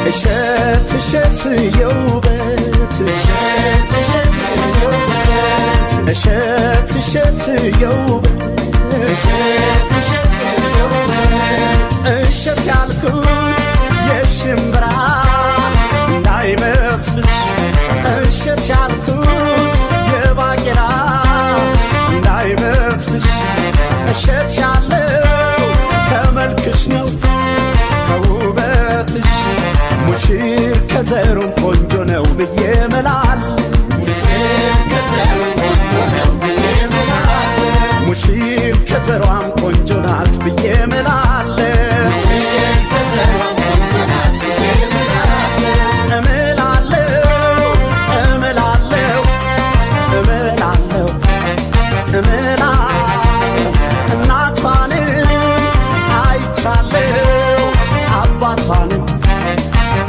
እሸት እሸት የውበት እሸት እሸት የውበት እሸት ያልኩት የሽምብራ እንዳይመስልሽ እሸት ያልኩት የባቄላ እንዳይመስልሽ እሸት ያለው ከመልክሽ ነው ከውበትሽ ሙሽር ከዘሩም ቆንጆ ነው ብዬ እምላለሁ ሙሽር ከዘሯም ቆንጆ ናት ብዬ እምላለሁ እናቷንም አይቻለሁ አባቷንም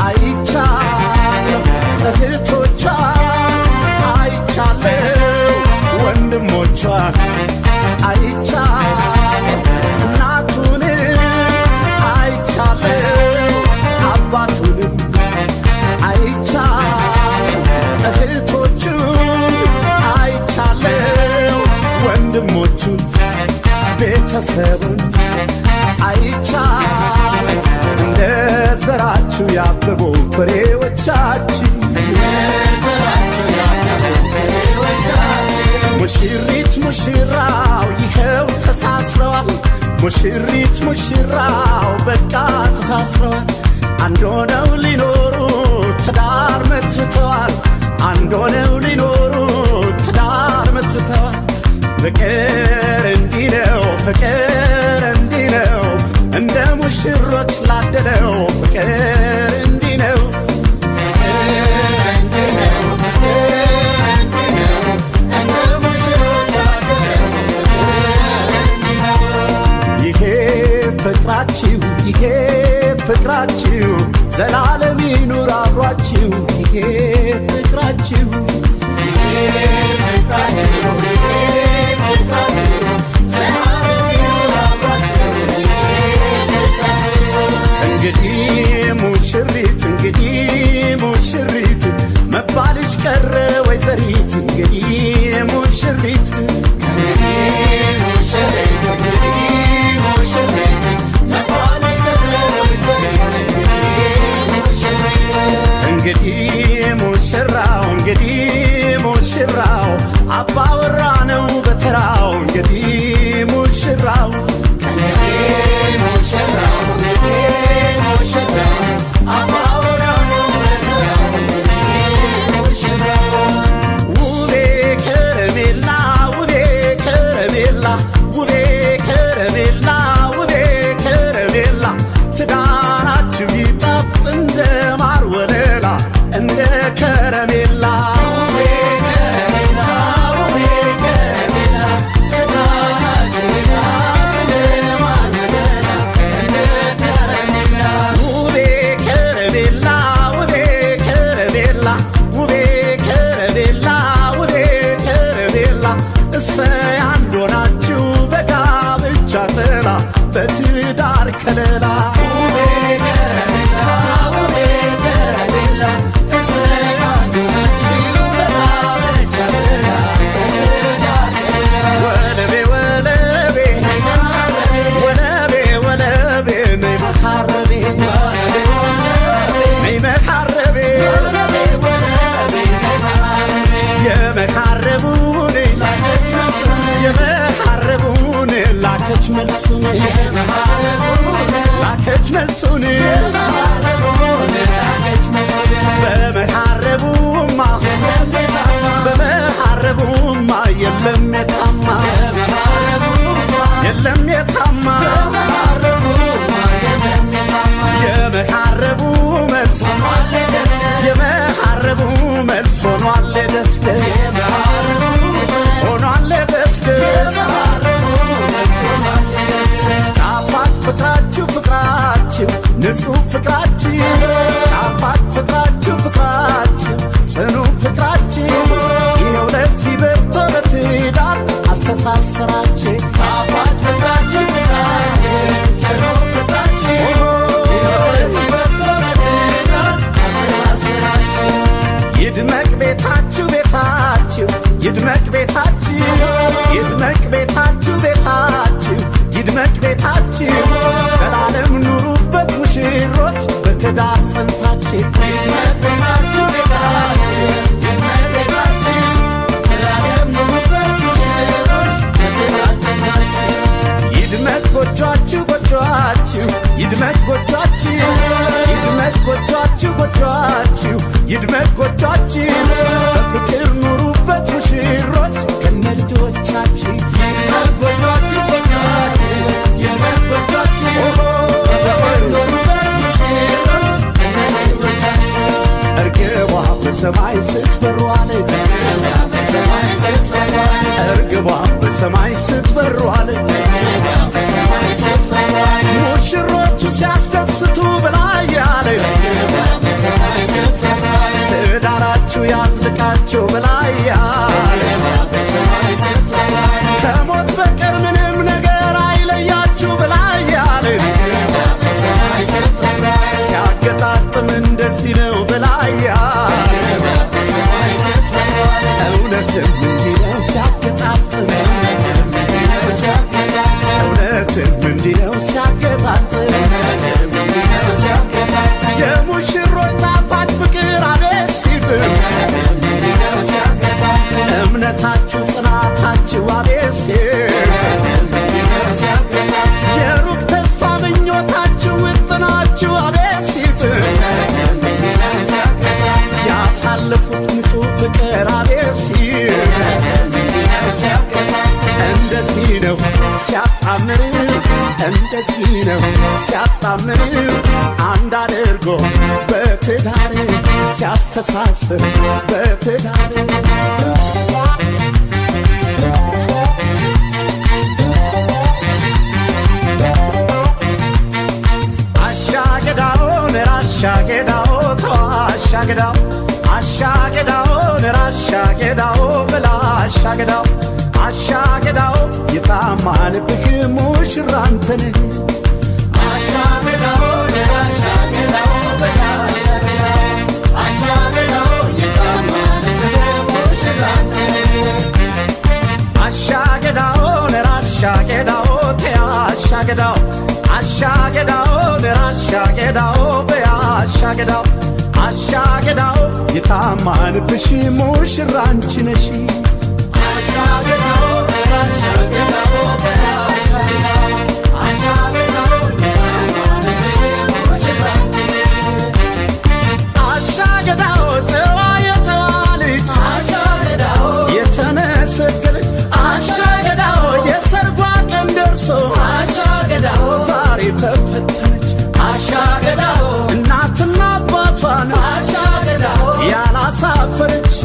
አይቻለሁ እህቶቿን አይቻለሁ ወንድሞቿን አይቻለሁ እናቱንም አይቻለሁ አባቱንም አይቻለሁ እህቶቹን አይቻለሁ ወንድሞቹን ቤተሰቡን አይቻለሁ እንደ ዘራችሁ ያበቡ ፍሬዎቻችን ሙሽሪት ሙሽራው ይኸው ተሳስረዋል ሙሽሪት ሙሽራው በቃ ተሳስረዋል አንድ ሆነው ሊኖሩ ትዳር መስርተዋል አንድ ሆነው ሊኖሩ ትዳር መስርተዋል ፍቅር እንዲህ ነው ፍቅር እንዲህ ነው እንደ ሙሽሮች ላደለው ፍቅር እንዲህ ነው ይሄ ፍቅራችሁ ይሄ ፍቅራችሁ ዘላለም ይኑር አብሯችሁ ይሄ ፍቅራችሁ እንግዲህ ሙሽሪት እንግዲህ ሙሽሪት መባልሽ ቀረ ወይዘሪት እንግዲህ ሙሽሪት እንግዲህ ሙሽራው እንግዲህ ሙሽራው አባወራ ነው በተራው እንግዲህ ሙሽራው ውቤ ከረሜላ ውቤ ከረሜላ ውቤ ከረሜላ ውቤ ከረሜላ ትዳራችሁ ይጣፍጥ እንደ ማር ወለላ እንደ ከረሜላ እሰይ አንድ ሆናችሁ በጋብቻ ጥላ በትዳር ከለላ ወለቤ ወለቤ ወለቤ ወለቤ ነይ መሐረቤ ነይ መሐረቤ የመሐረቡን የመሐረቡን ላከች መልሱን ላከች መልሱን በመሐረቡማ በመሐረቡማ የለም የታማ የለም የታማ የመሐረቡ መልስ የመሐረቡ መልስ ሆኗል ደስ ደስ ሆኗል ደስ ደስ ጣፋጭ ፍቅራችሁ ፍቅራችሁ ንጹህ ፍቅራችሁ ጣፋጭ ፍቅራችሁ ፍቅራችሁ ጽኑ ፍቅራችሁ ይኸው ለዚህ በቅቶ በትዳር አስተሳሰራችሁ ጣፋጭ ፍቅራችሁ ፍቅራችሁ ጽኑ ፍቅራችሁ ይኸው ለዚህ በቅቶ በትዳር ቤታችን ይድመቅ ጎጆአችሁ ጎጆአችሁ ይድመቅ ጎጆአችሁ ይድመቅ ጎጆአችሁ ጎጆአችሁ ይድመቅ ጎጆአችሁ በፍቅር ኑሩበት ሙሽሮች ከነልጆቻችሁ ይድመቅ ጎጆአችሁ ጎጆአችሁ ይድመቅ ጎጆአችሁ በፍቅር ኑሩበት ሙሽሮች ከነልጆቻችሁ እርግቧ በሰማይ ስትበር ዋለች እርግቧ በሰማይ ስትበር ዋለች ሙሽሮቹ ሲያስደስቱ ብላ ያለች ትዳራችሁ ያዝልቃችሁ ብላ ያለች ከሞት በቀር ምንም ነገር አይለያችሁ ብላ ያለች ሲያገጣጥም እንደዚህ ነው ብላ ያለች እውነትም እንዲህ ነው ሲያገጣጥም እውነትም እንዲህ ነው ሲያገጣጥም የሙሽሮች ጣፋጭ ፍቅር አቤት ሲጥም እምነታችሁ ጽናታችሁ አቤት ሲጥም የሩቅ ተስፋ ምኞታችሁ ውጥናችሁ አቤት ሲጥም ያሳለፉት ንጹህ ፍቅር አቤት ሲጥም እንደዚህ ነው ሲያጣምር እንደዚህ ነው ሲያጣምር አንድ አድርጎ በትዳር ሲያስተሳስር በትዳር አሻገዳውን ራሻገዳው ተዋሻገዳው አሻገዳውን ራሻገዳው ብላ አሻገዳው አሻገዳው የታማንብህ ሙሽራ አንተ ነህ አሻገዳው ራሻገዳው ብላ አሻገዳው የታማንብህ ሙሽራ አንተ ነህ አሻገዳው ራሻገዳው ተያሻገዳው አሻገዳው ራሻገዳው በያሻገዳው አሻገዳው የታማንብሽ ሙሽራ አንቺ ነሽ አሻገዳው ጥዋ የጥዋ ልጅ የተመሰገነች አሻገዳው የሰርጓ ቀን ደርሶ ዛሬ ተፈተነች አሻገዳው እናትና አባቷን ያላሳፈረች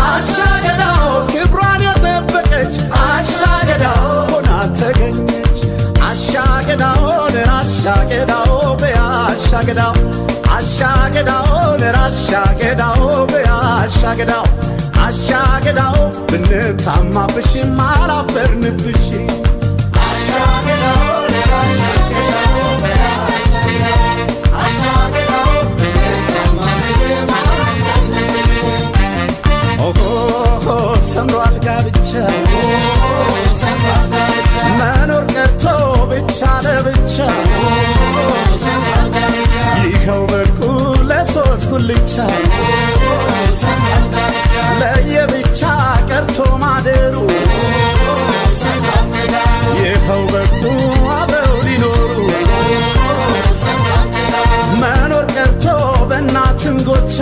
አሻገዳው ክብሯን የጠበቀች አሻገዳው ሆና ተገኘች አሻገዳውን ራሻገዳው በያሻገዳው አሻገዳውን ራሻገዳው በያሻገዳው አሻገዳው ብንታማብሽም አላፈርንብሽ አሻገዳው ራሻገዳው በያሻገዳው አሻገዳው ብንታማብሽም አላፈርንብሽ ኦሆ ሰምሯል ጋብቻ መኖር ቀርቶ ብቻ ለብቻ ይኸው በቁ ለሶስት ጉልቻ ለየብቻ ቀርቶ ማደሩ ይኸው በቁ አብረው ሊኖሩ መኖር ቀርቶ በእናትን ጎቻ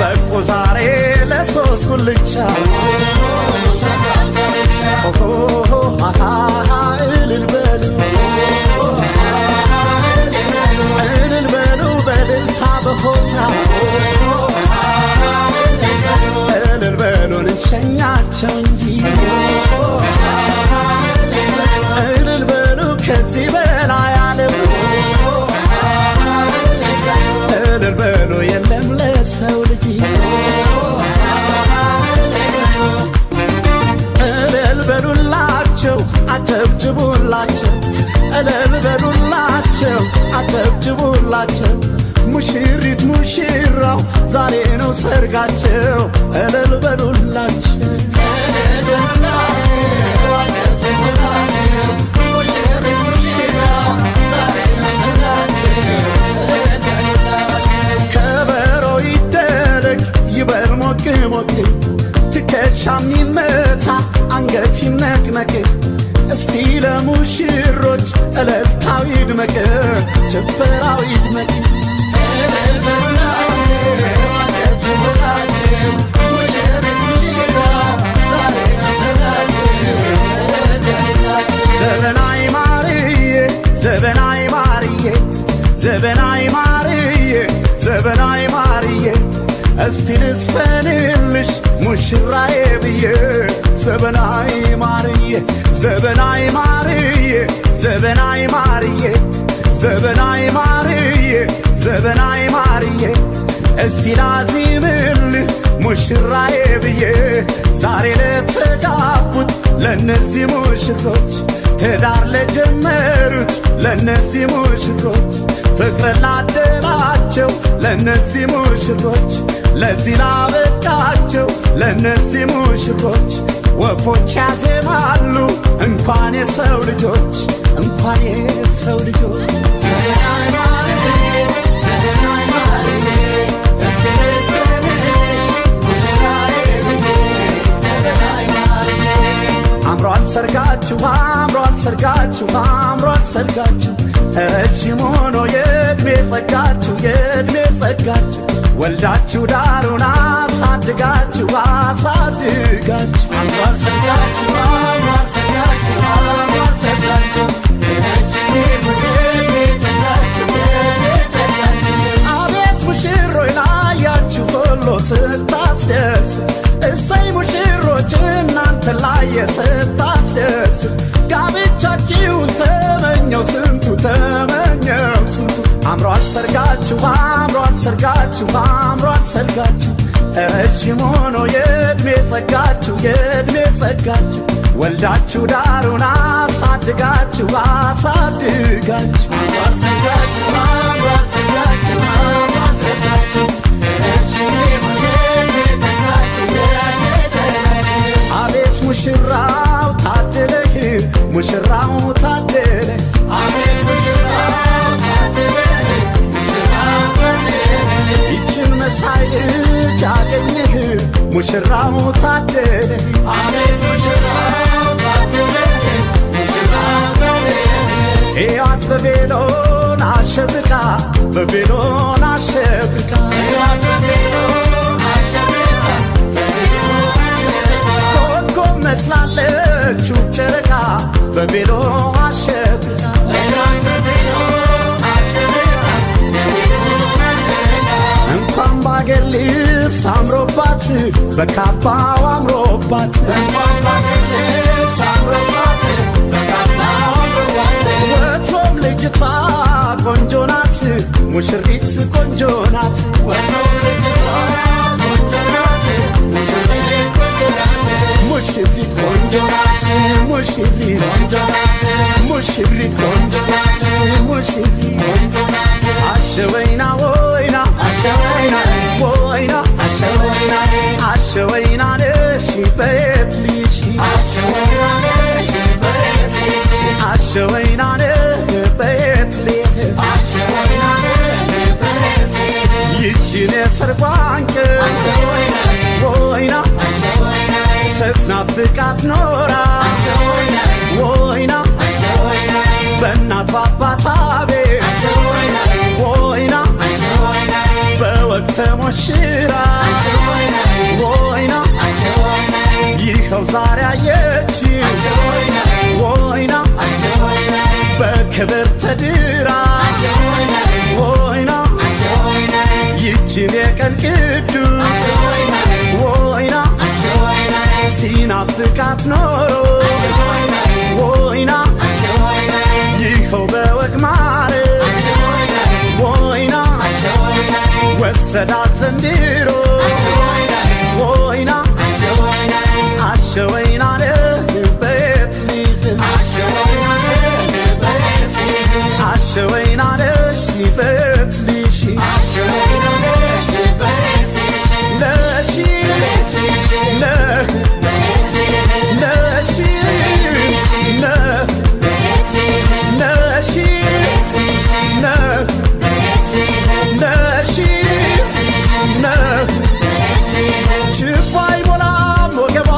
በቁ ዛሬ ለሶስት ጉልቻ ኦሆ አሃ እልል በሉ እልል በሉ በልልታ በሆታ እልል በሉን እንሸኛቸው እንጂ እልል በሉ ከዚህ በላይ አለው እልል በሉ የለም ለሰው ልጅ እልል በሉላቸው አጨብጭቡላቸው እልል በሉላቸው አጨብጭቡላቸው ሙሽሪት ሙሽራው ዛሬ ነው ሰርጋቸው እልል በሉላቸው ሙሽሪት ሙሽራው ዛሬ ነው ሰርጋቸው ትከሻም ይመታ አንገት ይነቅነቅ እስቲ ለሙሽሮች እልልታው ይድመቅ ጭፈራው ይድመቅ ዘበናይ ማርዬ ዘበናይ ማርዬ ዘበናይ ማርዬ ዘበናይ ማርዬ እስቲ ልዝፈንልሽ ሙሽራዬ ብዬ ዘበናይ ማርዬ ዘበናይ ማርዬ ዘበናይ ማርዬ ዘበናይ ማርዬ ዘበናይ ማርዬ እስቲ ላዚምልህ ሙሽራዬ ብዬ ዛሬ ለተጋቡት ለነዚህ ሙሽሮች ትዳር ለጀመሩት ለነዚህ ሙሽሮች ፍቅርን ላደላቸው ለነዚህ ሙሽሮች ለዚህ ላበቃቸው ለነዚህ ሙሽሮች ወፎች ያዜማሉ እንኳን የሰው ልጆች እንኳን የሰው ልጆች አምሯል ሰርጋችሁ አምሯል ሰርጋችሁ አምሯል ሰርጋችሁ ረጅም ሆኖ የዕድሜ ጸጋችሁ የዕድሜ ጸጋችሁ ወልዳችሁ ዳሩን አሳድጋችሁ አሳድጋችሁ አምሯል ሰርጋችሁ አምሯል ሰርጋችሁ አምሯል ሰርጋችሁ ረጅም ሆኖ የዕድሜ ጸጋችሁ የዕድሜ ጸጋችሁ አቤት ሙሽሮች ላያችሁ ሁሉ ስታስደስት እሰይ ሙሽሮች እናንተ ላይ ስታስደስት ጋብቻችሁን ተመኘው ስንቱ ተመኘው ስንቱ አምሯል ሰርጋችሁ አምሯል ሰርጋችሁ አምሯል ሰርጋችሁ ረጅም ሆኖ የዕድሜ ጸጋችሁ የዕድሜ ጸጋችሁ ወልዳችሁ ዳሩን አሳድጋችሁ አሳድጋችሁ አምሯል ሰርጋችሁ አምሯል ሰርጋችሁ አምሯል ሰርጋችሁ ረጅም ሆኖ የዕድሜ ጸጋችሁ የዕድሜ ጸጋችሁ አቤት ሙሽራው ታደለህ ሙሽራው ታደለ አቤት ሙሽራው ታደለ ሙሽራው ታደለ ይችን መሳይ ልጅ አገኘህ ሙሽራው ታደለ አቤት ሙሽራው ታደለ ሙሽራው ታደለ ሕይወት በቤሎን አሸብርቃ በቤሎን አሸብርቃ ሕይወት በቤሎን አሸብርቃ በቤሎን አሸብርቃ ኮከብ መስላለች ጨረቃ በቤሎ አሸብርቃ እንኳን ባገር ልብስ አምሮባት በካባው አምሮባት ወትሮም ልጅቷ ቆንጆ ናት ሙሽሪት ቆንጆ ናት ሙሽሪት ቆንጆ ናት ሙሽሪት ቆንጆ ናት ሙሽሪት ቆንጆ ናት ሙሽሪት ቆንጆ ናት አሸወይና ወይና አሸወይና ወይና አሸወይና አሸወይና ነሽ በየት ልሽ አሸወይና ነሽ በየት ልሽ አሸወይና ነሽ በየት ልሽ አሸወይና ነሽ በየት ልሽ ይችን የሰርጓን ቀን አሸወይና ወይና ስትናፍቃት ኖራ ወይና በእናት ባባታ ቤት ወይና በወግ ተሞሽራ ወይና ይኸው ዛሬ አየች ወይና በክብር ተድራ ወይና ይችን የቀን ቅዱስ ወይና ሲናፍቃት ኖሮ ወይና ይኸው በወግ ማረግ ወይና ወሰዳት ዘንድሮ ወይና አሸወይና በየት ልጅ አሸወይና ነሽ በየት ልጅ ችፋይ ሞላም ወገባ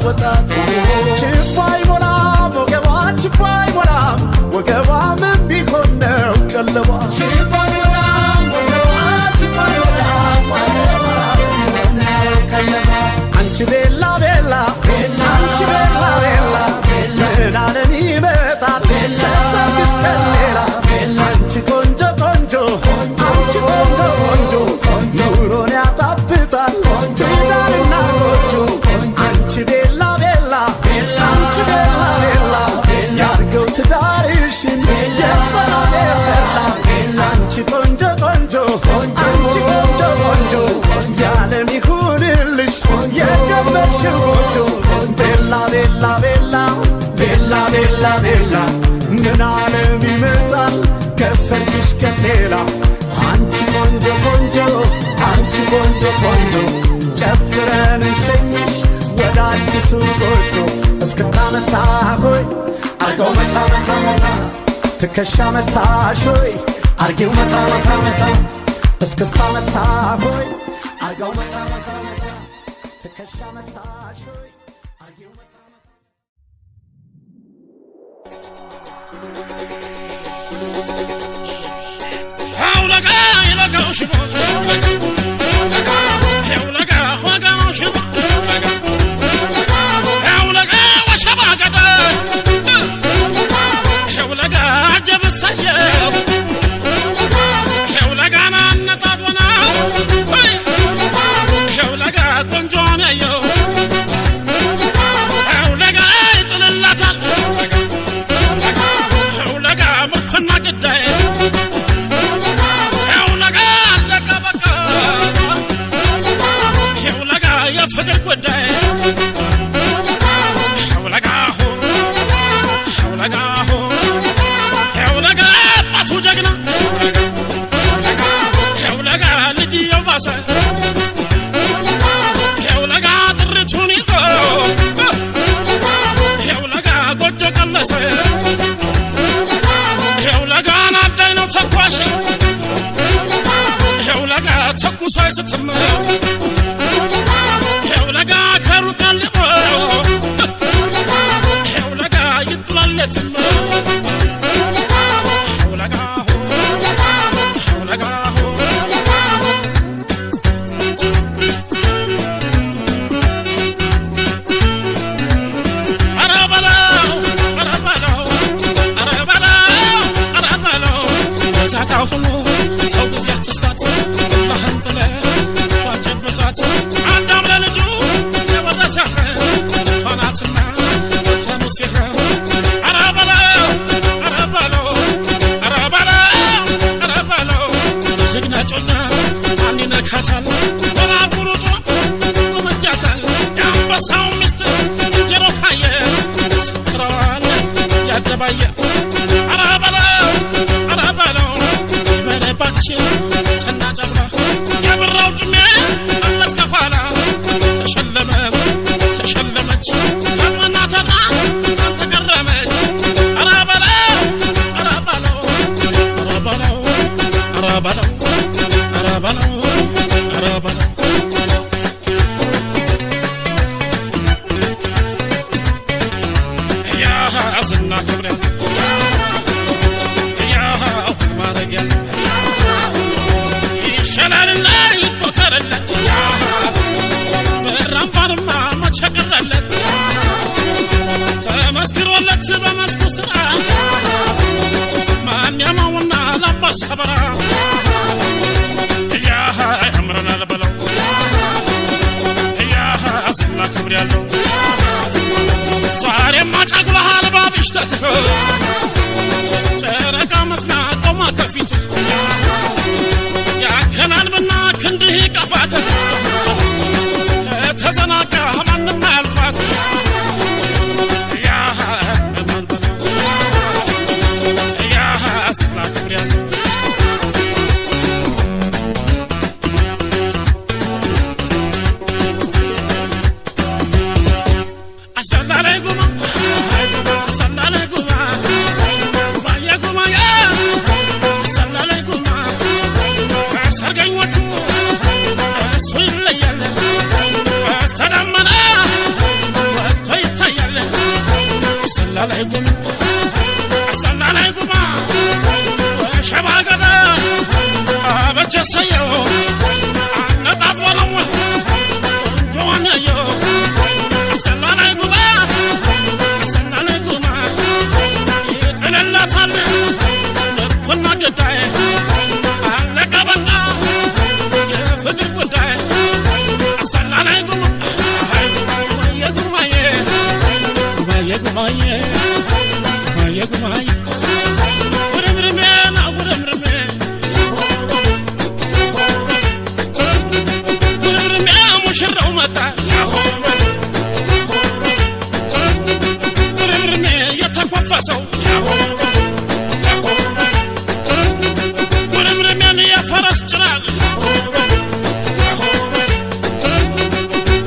ወጣቱ ችፋይ ሞላ ወገቧ ችፋይ ሞላ ወገቧ ምን ቢሆን ነው ቀለቧ ችፋይ ሞላ ወገቧ ችፋይ ሞላ ወገቧ ምን ነው ቀለቧ አንቺ ቤላ ቤላ አንቺ ቤላ ቤላ ምን አለም ይመጣል ከሰርግሽ ከሌላ አንቺ ቆንጆ ቆንጆ አንቺ ቆንጆ ቆንጆ ኑሮን ያጣፍጣል ትዳርና ጎጆ አንቺ ቤላ ቤላ አንቺ ቤላ ቤላ ያርገው ትዳርሽን የሰላም የተላ አንቺ ቆንጆ ቆንጆ አንቺ ቆንጆ ቆንጆ ያለም ይሁንልሽ የጀመርሽው ጎጆ ቤላ ቤላ ቤላ ቤላ ቤላ ቤላ ምን አለም ይመጣል ከሰርግሽ ከሌላ አንቺ ቆንጆ ቆንጆ አንቺ ቆንጆ ቆንጆ ጨፍረን እንሸኝሽ ወደ አዲሱ ጎጆ እስክታ መታ ሆይ አርገው መታ መታ መታ ትከሻ መታሽ ሆይ አርጌው መታ መታ መታ እስክስታ መታ ሆይ አርገው መታ መታ መታ ትከሻ መታሽ ሆይ አርጌው መታ Haulaga ilaga shibo Haulaga hwagano shibo Haulaga washabagada Haulaga jabsaye Haulaga nanatadwana Haulaga konjonayo Haulaga itlallatal Haulaga mukna gidday فقر قداي حولقاهو حولقاهو حولقا باتو جغنا حولقا لجي يوباسا حولقا درتوني ذو حولقا قجو قلسا حولقا نابداينو تقواشي حولقا تقو سايستم حولقا كارو كاللقو حولقا يطلالتم حولقاهو حولقاهو أرابلاو أرابلاو أرابلاو أرابلاو زعتاو خلو توق زيات تستات لحن طلع تواجب بطات عندام للجو يورسها صفاناتنا وتلمسها أرابلاو أرابلاو أرابلاو أرابلاو زقنا جونا عني نكاتل ولا بروتو ومجاتل ينبساو مستر تجرو حيا سكران يا دبايا أرابلاو أرابلاو يبرباتشي تنا جبرا يا براو جميع الناس كفالا تشلمت خطمنا ترى تكرمت أرابلاو أرابلاو أرابلاو أرابلاو أرابلاو أرابلاو يا حزنا كبرت يا ما رجل يشلال الله يفكر الله برامبارما ما تشكر الله تمسكر ولا تبى مسكو سرعة ما نيامونا لباس خبرة يا أمرنا البلو يا أزلنا كبريالو صار ما تقولها الباب اشتتكو تركا مسنا قوما كفيتك يا كنان بنا كنده كفاتك تزناك من ما الفات يا من بلو يا أزلنا كبريالو السلام عليكم السلام عليكم السلام عليكم سرقيوتو سويل ليال استدمنا አይጉም አሰላ ላይ ጉማ ሸባገዳ አበጀሰየው አነጣጥወለው ጆነየው አሰላ ላይ ጉማ ይጥልላታል ልኩና ገዳይ አለቀ በቃ የፍቅር ጉዳይ አሰላ ላይ ጉማ ጉማዬ ጉማዬ ጉማዬ ጉማዬ ጉማዬ ጉርምርሜ ና ጉርምርሜ ጉርምርሜ ሙሽራው መጣ ጉርምርሜ የተኮፈሰው ጉርምርሜን የፈረስ ጭራቅ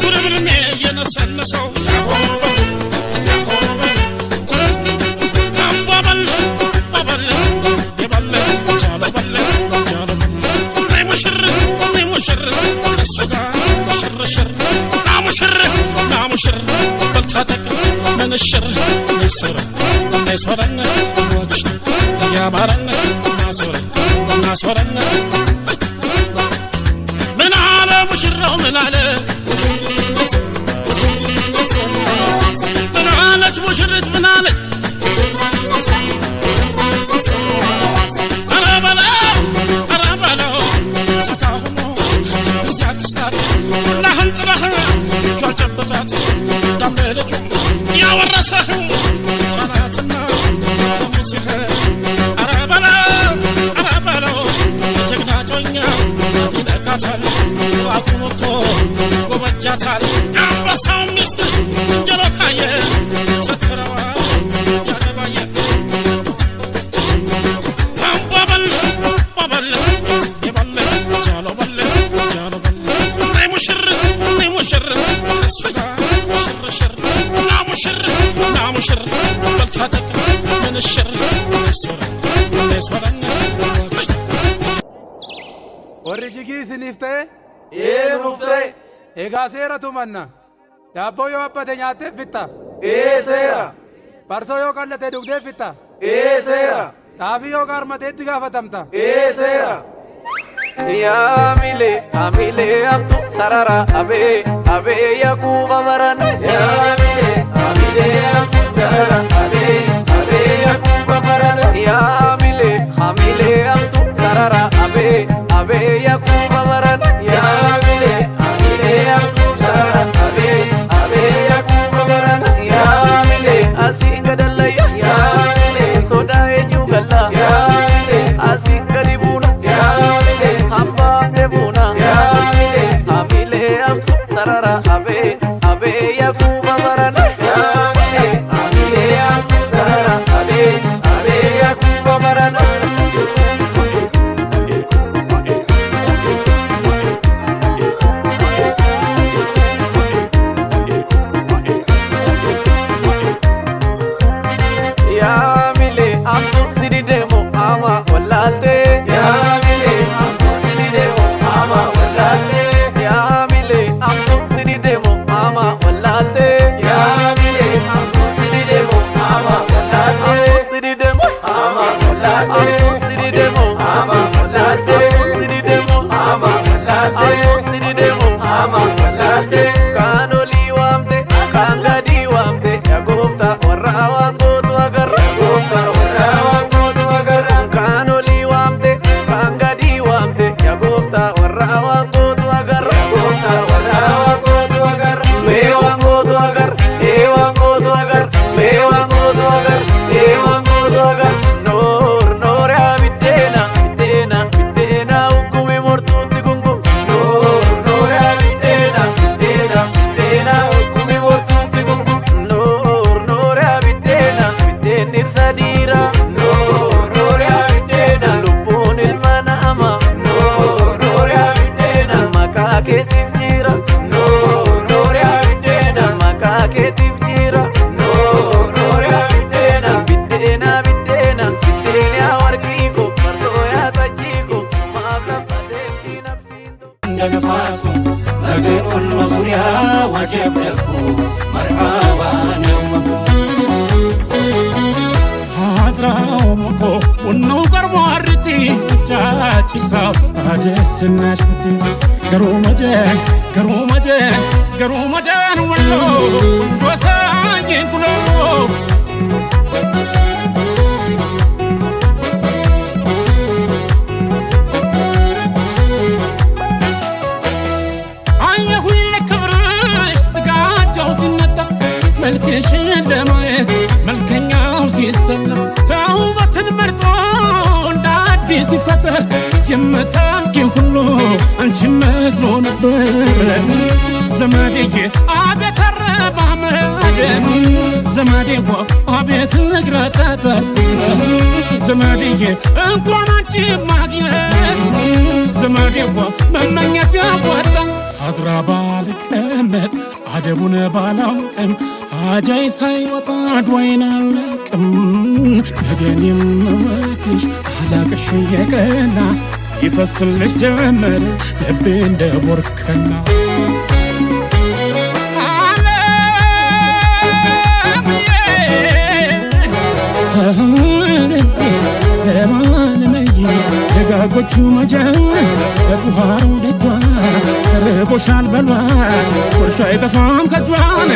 ጉርምርሜ የነሰነሰው ናሙሽር በልታጠቅ መንሽር ነይሰረ ነይሶረነ ወግሽ ያባረነ ናሶረነ ምን አለ ሙሽራው ምን አለ ምን አለች ሙሽሪት ምን አለች አራበለው ሰካሁሞ እዚያ ትስታት ሁላህን ጥረህ ጇን ጨብጣት ዳምበለጁ ያወረሰህ ሰላትና ሙሲህ አራበለው ጀግና ጮኛ ይነካታል አቁን ወጥቶ ጎበጃታል አንበሳው ሚስት እንጀሮ ካየ ስትረዋ ያደባየ አንባበል ባበል የበለ ጃሎ በለ ነይ ሙሽር ከሱ ጋር ሽርሽር ናሙሽር በልታጠቅ ምንሽር ነይሶረነ ወግሽ warri jigii isiniif ta'e nuuf ta'e egaa seeratu manna daabboo yoo abbate nyaattee fitta seera farsoo yoo qallatee dhugdee fitta seera dhaabii yoo qaarmateetti gaafatamta seera yaamile amile amtu sarara abe yakuba baran yaamile amile amtu sarara abe yakuba baran yaamile amile amtu sarara abe yakuba baran yaamile amile amtu sarara abe yakuba baran yaamile asinga dalaya yaamile soda enyu galla yaamile asinga dibuna yaamile hambaf debuna yaamile amile amtu sarara abe yakuba baran yaamile amile amtu sarara abe yakuba baran yaamile amtu sididemo ama wallalte yaamile amtu sididemo ama wallalte yaamile amtu sididemo ama wallalte yaamile amtu sididemo ama wallalte amtu sididemo ama wallalte amtu sididemo ama wallalte amtu sididemo ama wallalte amtu sididemo ama wallalte kanoli wamte kangadi wamte yagofta warra wangotu agar yagofta warra wangotu agar kanoli wamte kangadi wamte yagofta warra wangotu agar yagofta warra wangotu agar me wangotu agar e wangotu agar me wangotu agar e wangotu agar nor abidena bidena ukumi mortuti gungum nor abidena bidena ukumi mortuti gungum nor abidena nirsadira nor abidena lubun ilmanama nor abidena makaketif jira nor abidena makaketif jira nor abidena bidena warqiko marsoya tajiko mabla fadenti nafsindo እንደነፋሱ ነገር ሁሉ ዙሪያ ዋጀብ ደርቦ መርሃባ ነው ጭሳው አደስናሽኩት ገሩመጀን ወሎ ወሳኝን ኩሎ አየሁኝ ለክብርሽ ስጋጃው ሲነጠፍ መልክሽን ለማየት መልከኛው ሲሰለፍ ሰው ውበትን መርጦ እንደ አዲስ ሲፈጠር የምታውቂው ሁሉ አንቺ መስሎ ነበር ዘመዴዬ አቤት አረማመድ ዘመዴዋ አቤት ንግረጠጠ ዘመዴዬ እንኳን አንቺ ማግኘት ዘመዴዋ መመኘት ያዋጣ አድራ ባልቀመጥ አደቡን ባላውቅም አጃይ ሳይወጣ ድዋይን አለቅም ነገን የምወድሽ አላቅሽ የቀና ይፈስልሽ ጀመር ልቤ እንደ ቦርከና ደጋጎቹ መጀን በጡሃሩ ደጇ ተርቦሻል በሏል ቁርሻ አይጠፋም ከጇን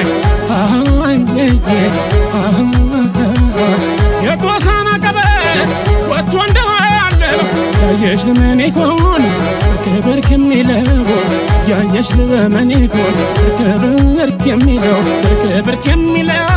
የቆሳና ቀበት ወጥቶ እንደዋለው ያየሽ ለምን ይሆን ክብር ከሚለው ያየሽ ለምን ይሆን ክብር ከሚለው ክብር ከሚለው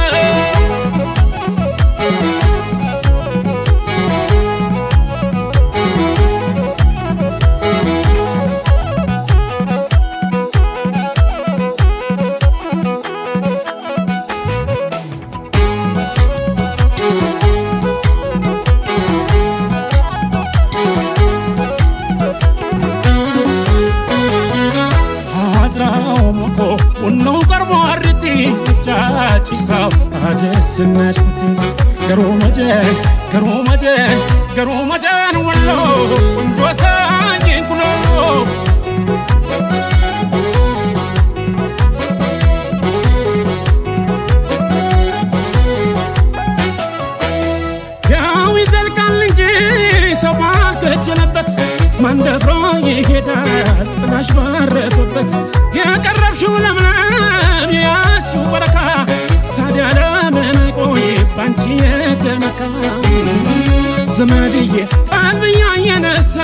ጭሳው አደስናሽኩት ገሩመጀን ወሎ ቆንጆ ሳኝን ኩሎ ያው ይዘልቃል እንጂ ሰው ባልከጀለበት መንደፍሮ ይሄዳል ጥላሽ ባረፈበት የቀረብሽው ለምለም የያዝሽው በረካ ታዲያ ለምን ቆይ ባንቺ የተመካ ዘመድዬ ቀልብያ የነሳ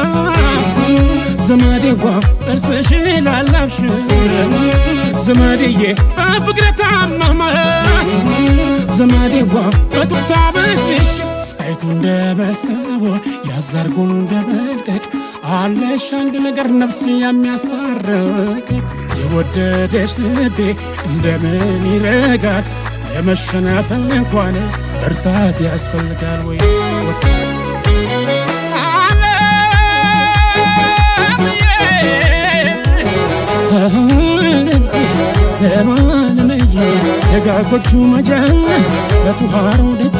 ዘመዴዋ ጥርስሽ ላላብሽ ዘመድዬ በፍቅር ታመመ ዘመዴዋ በጡፍታ በሽሽ አይቱ እንደመሰቦ ያዛርጉ እንደመልቀቅ አለሽ አንድ ነገር ነፍስ የሚያስታርቅ የወደደሽ ልቤ እንደምን ይረጋል ለመሸናፈል እንኳን ብርታት ያስፈልጋል ወይ ደጋጎቹ መጀን በጡሃሩ ደጇ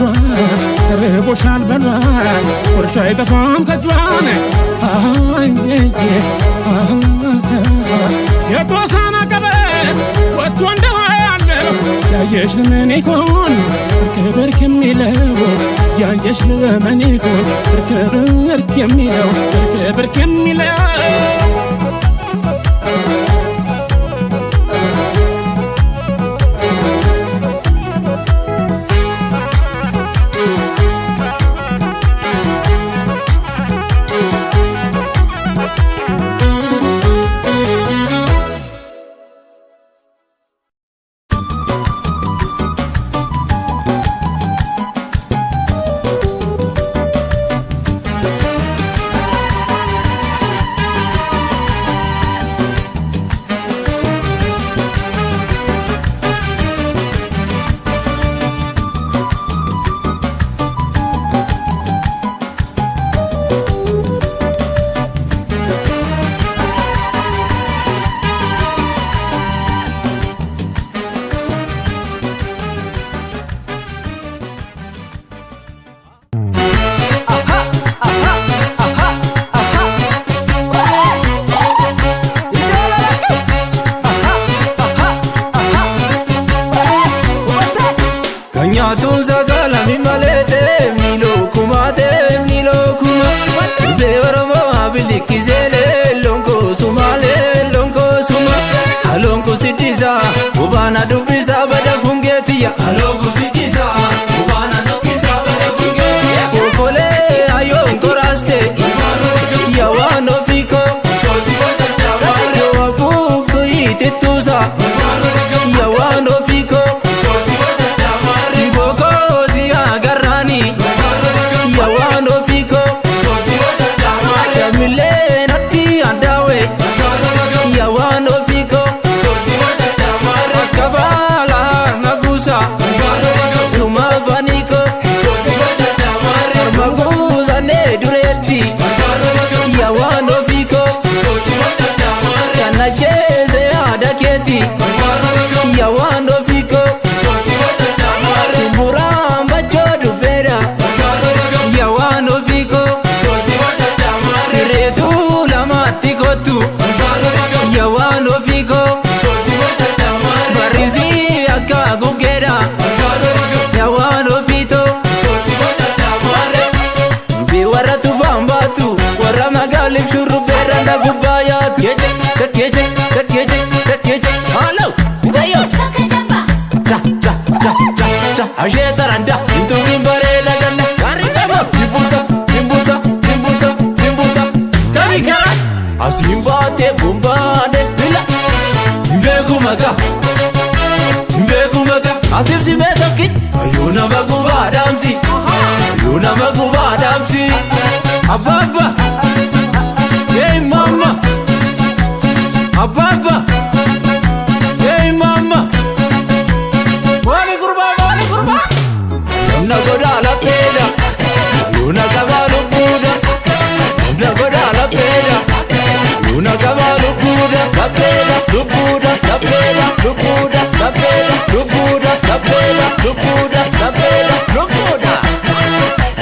ተርቦሻል በሏል ቁርሻ አይጠፋም ከጇን የቆሳና ቀበት ወጥቶ እንደዋለው ያየሽ ለምን ይሆን ክብር ከሚለው ያየሽ ለምን ይሆን ክብር ከሚለው ክብር ከሚለው Nyaatun sagala mi malete milo kuma be oromo abilikizele lonko sumale lonko suma alonko sidisa ubana dubisa bada fungetia alonko sidisa ubana dubisa bada fungetia kokole ayon koraste ya wano fiko yo abuku ititusa ya wano fiko iboko zia garani ya wano fiko milena ti andawe ya wano fiko kabala nagusa suma vaniko magusa ne dureti ya wano fiko kana jeze adaketi ya wano fiko buramba chodu bera ya wano fiko tu ya wano fiko barizi akagugera ya wano fito biwara tuvambatu wara magalif shurubera ndagubayatu keje halo bitayo cha ajetaranda inturimbarela janna karikama imbuta kamikara asimbate bumbade bila imbekumaka asibsi metoki ayuna magubadamsi ababa hey mama ababa hey mama wali kurba na godala peda ayuna kabalu buda na godala peda una cavallo Buddha, la pena, lo Buddha, la pena, lo Buddha, la pena, lo Buddha, la pena, lo Buddha, la pena, lo Buddha.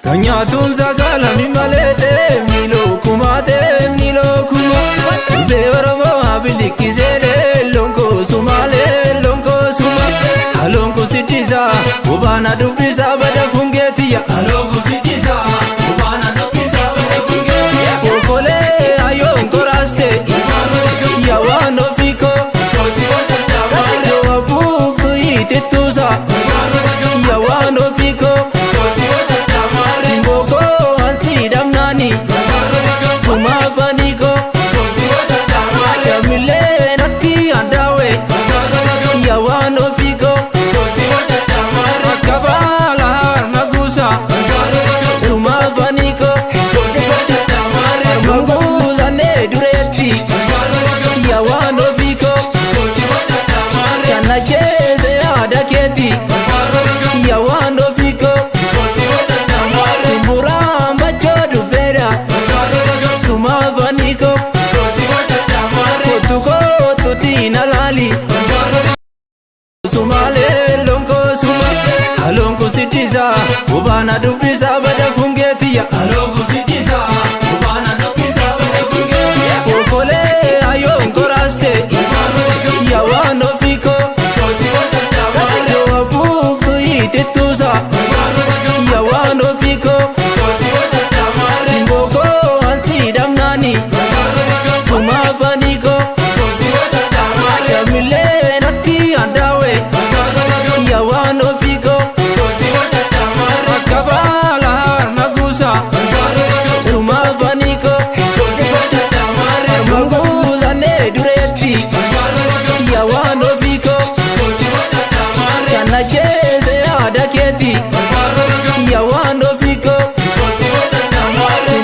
Kanyatun sagala mimalete milo kumate milo kuma bewaramo abilikizele lonko sumale lonko suma alonko sidisa ubana dubisa bada fungetia alonko sidisa ubana dubisa bada fungetia kokole ayon koraste ya wano fiko yo abuku ititusa ya wano fiko mboko ansidam nani suma vaniko milena ti andawe ya wano fiko kabala nagusa suma vaniko magusa ne dureti ya wano fiko kana jeze adaketi ya wano fiko buramba chodu bera suma vaniko tutina lali sumale lonko suma alonko sidisa ubana dubisa bada fungetia alonko sidisa ubana dubisa bada fungetia kokole ayon koraste ya wano fiko yo abuku ititusa ya wano fiko mboko ansidam nani suma vaniko milena ti andawe ya wano fiko kabala nagusa suma vaniko magusa ne dureti ya wano fiko kana jeze adaketi ya wano fiko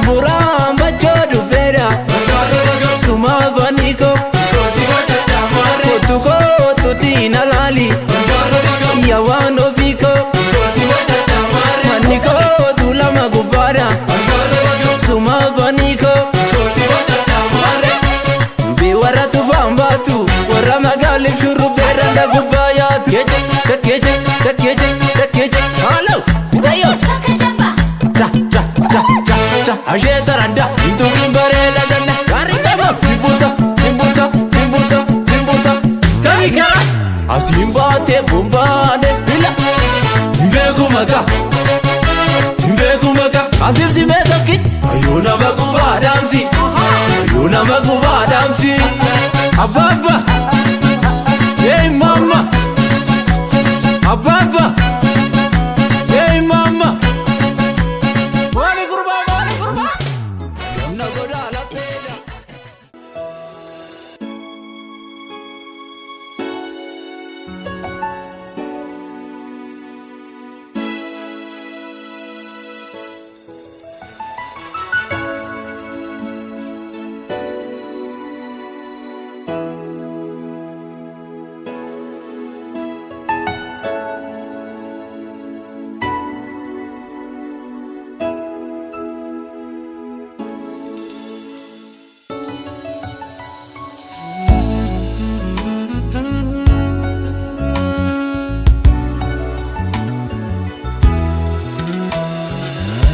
buramba chodu bera suma vaniko tutina lali ya wano fiko maniko tula magubara suma vaniko biwara tuvambatu wara magalif shurubera ndagubayatu keje halo bitayo cha ajetaranda inturimbarela janna Asimbate bombane bila Imbeku maka Asif si metaki Ayuna maguba damsi Ayuna maguba damsi Ababa Hey mama Ababa Hey mama Wali kurba Ayuna goda la peda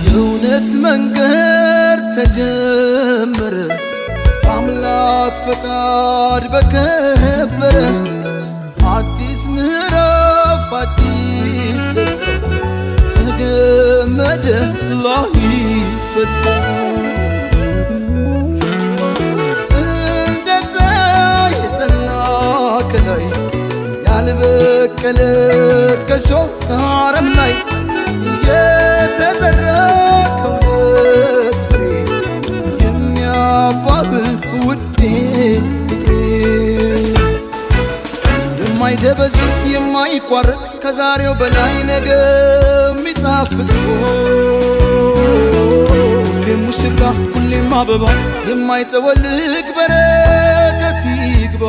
የእውነት መንገድ ተጀመረ አምላክ ፈቃድ በከበረ አዲስ ምዕራፍ አዲስ ደስታ ተገመደ ላይፈታ እንደዛ የጸና ከላይ ያልበቀለ ከሾህ አረም ላይ የተዘራ ከእውነት ፍሬ የሚያባብል ውዴ ፍቅሬ የማይደበዝዝ የማይቋረጥ ከዛሬው በላይ ነገ የሚጣፍጥ ሁሌም ሙሽራ ሁሌም አበባ የማይጠወልግ በረከት ይግባ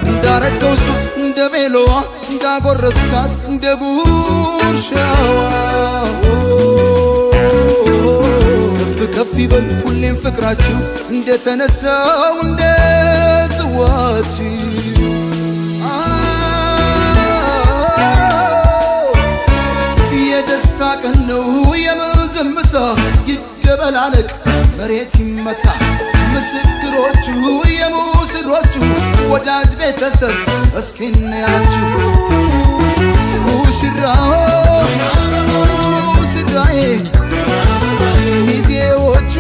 እንዳረገው ሱፍ እንደ ቤሎዋ እንዳጎረስካት እንደ ጉርሻዋ ከፍ ከፍ ይበል ሁሌም ፍቅራችሁ እንደተነሳው እንደ ጽዋችሁ የደስታ ቀን ነው የምን ዝምታ ይደበላለቅ መሬት ይመታ ምስክሮቹ የሙስሮቹ ወዳጅ ቤተሰብ እስኪ እንያችሁ ሙሽራው ሙሽራዬ ሚዜዎቹ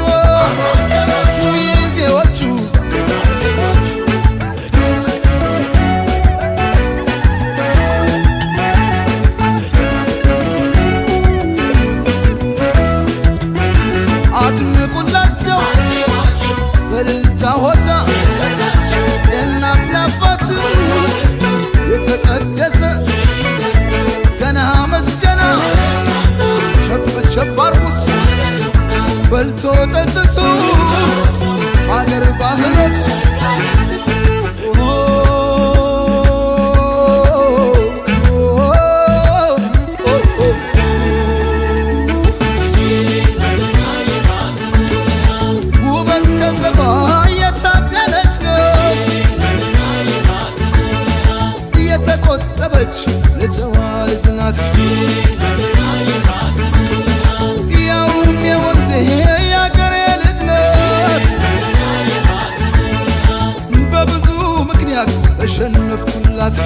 አድምቁላቸው በልልታ ሆታ የእናት ለአባት የተቀደሰ ገና መስገና ቸብ ቸብ አርጉት በልቶ ጠጥቶ አገር ባህሎች ለጨዋዝ ናት ያውም የወንዜ ያገሬ ልጅ ናት በብዙ ምክንያት ተሸነፍኩላት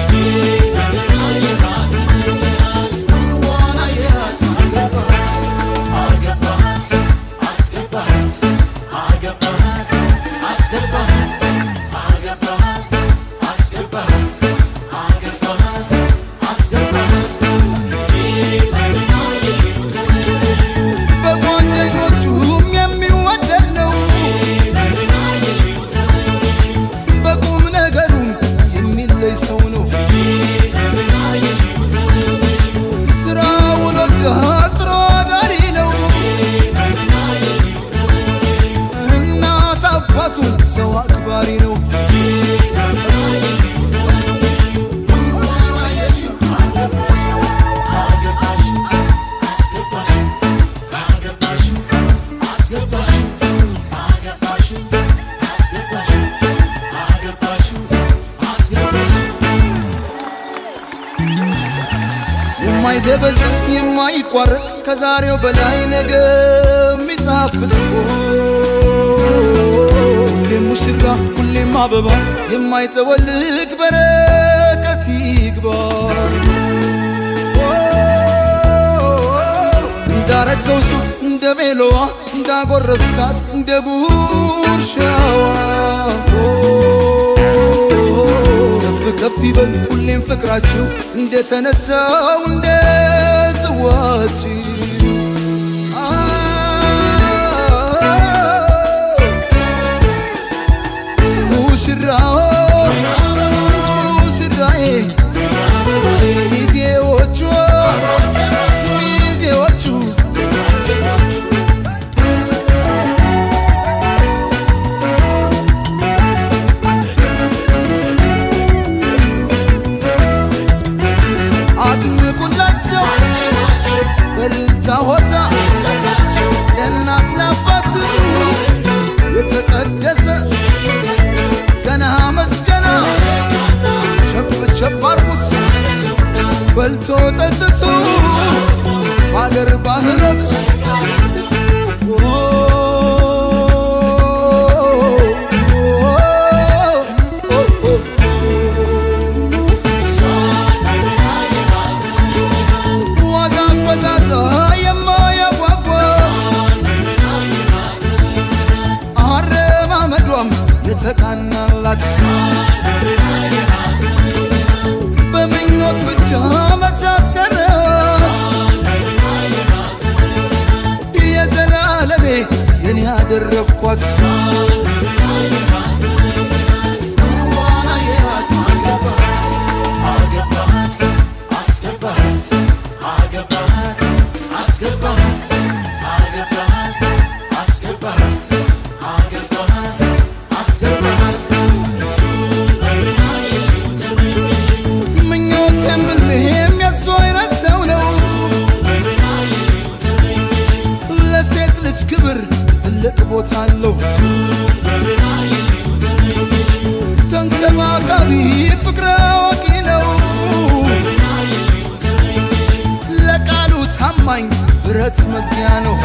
ሰው አክባሪ ነው የማይደበዝዝ የማይቋረጥ ከዛሬው በላይ ነገ የሚጣፍጥ ሁሌም ሙሽራ ሁሌም አበባ የማይጠወልግ በረከት ይግባ እንዳረገው ሱፍ እንደ ሜሎዋ እንዳጎረስካት እንደ ጉርሻዋ ከፍ ከፍ ይበል ሁሌም ፍቅራችሁ እንደተነሳው እንደ ጽዋችሁ ሙሽራው ሙሽራዬ ሚዜዎቹ ሚዜዎቹ አድምቁላቸው በልልታ ሆታ ለእናት ለአባት የተቀደሰ ገና መስገና ቸብ ቸብ አርጉት በልቶ ጠጥቶ ሀገር ባህረት ዋዛ ፈዛዛ የማያጓጓት አረማመዷም የተቃናላት በምኞት ብቻ መቻስቀረት የዘላለሜ የኔ ያደረግኳት ክብር ትልቅ ቦታ አለው ተንከባካቢ ፍቅረ አዋቂ ነው ለቃሉ ታማኝ ብረት መዝጊያ ነው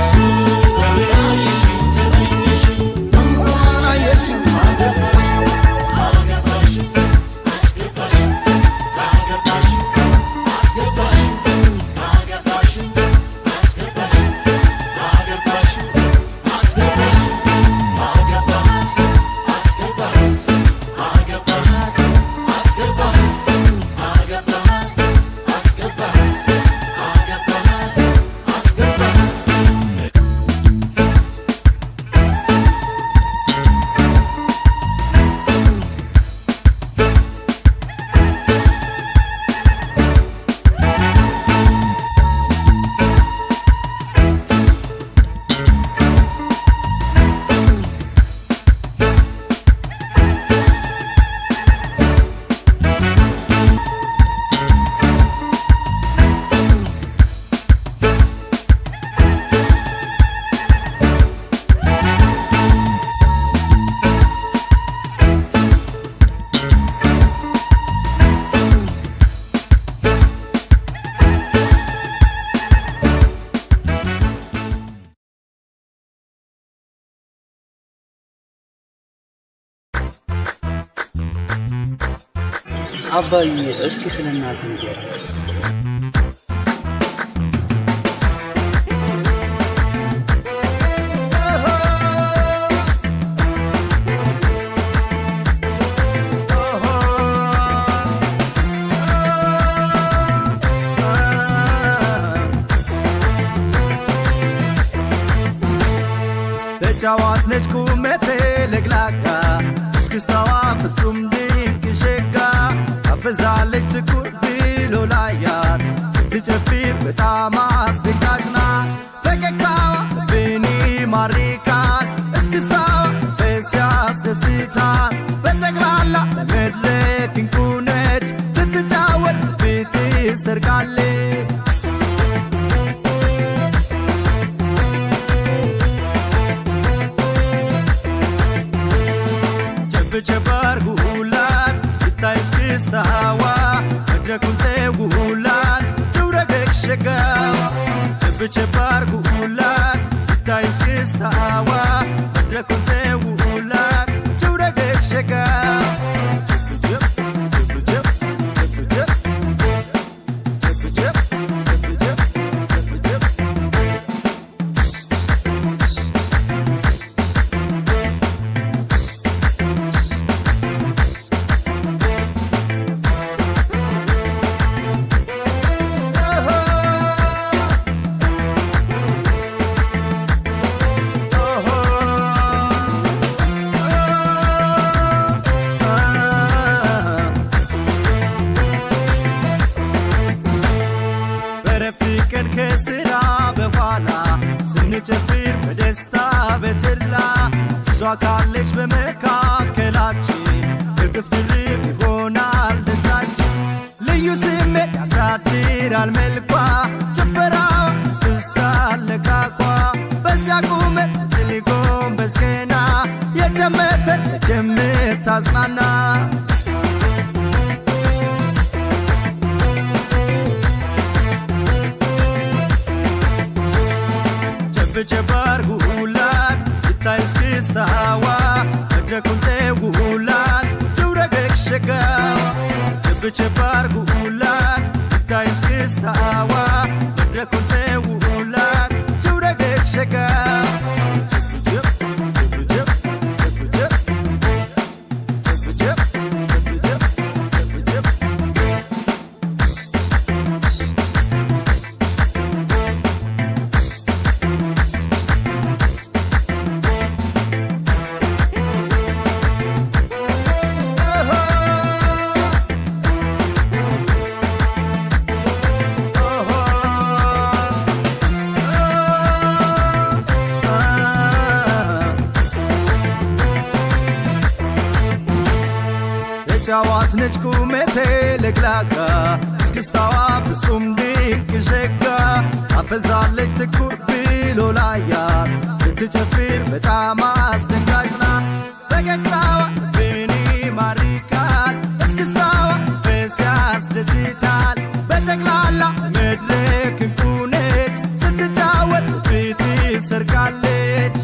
አባዬ እስኪ ስለ እናትህ ንገረኝ። ተጫዋች ነች ቁመቴ ለግላጋ እስክስታዋ ፍጹም ድንቅ ሸጋ ታፈዛለች ትኩር ብሎ ላያት ስትጨፍር በጣም አስደንጋጭ ናት። ፈገግታዋ ልብን ይማርካል እስክስታዋ መንፈስ ያስደስታል። በጠቅላላ ለመድረክ እንቁ ነች ስትጫወት ፊት ትሰርቃለች። ጀበርጉላት ይታይ እስክስታዋ መድረኩን ተውላት ትውረገግ ሸጋዋ ጀበርጉላት ይታይ እስክስታዋ መድረኩን ተውላት ትውረገግ ገሸጋ ከስራ በኋላ ስንጨፍር በደስታ በትላ እሷ ካለች በመካከላችን እጥፍ ድርብ ይሆናል ደስታችን። ልዩ ስሜት ያሳድራል መልኳ ጭፈራዋ እስክስታ አለቃቋ በዚያ ቁመት ስትል ጎንበስ ቀና የጨመተን የምታጽናና ጨብ አርጉላት ይታይ እስክስታዋ መድረኩን ተውላት ትውረገግ ሸጋዋ ጨብ አርጉላት ይታይ እስክስታዋ መድረኩን ተውላት ትውረገግ ሸጋዋ ጫዋት ነች ቁመቴ ለግላጋ እስክስታዋ ፍጹም ድንቅ ሸጋ አፈዛለች ትኩር ብሎ ላያት ስትጨፍር በጣም አስደንጋጭ ናት። ፈገግታዋ ልብን ይማርካል እስክስታዋ መንፈስ ያስደስታል። በጠቅላላ መድረክ እንቁ ነች ስትጫወት ፊት ሰርቃለች።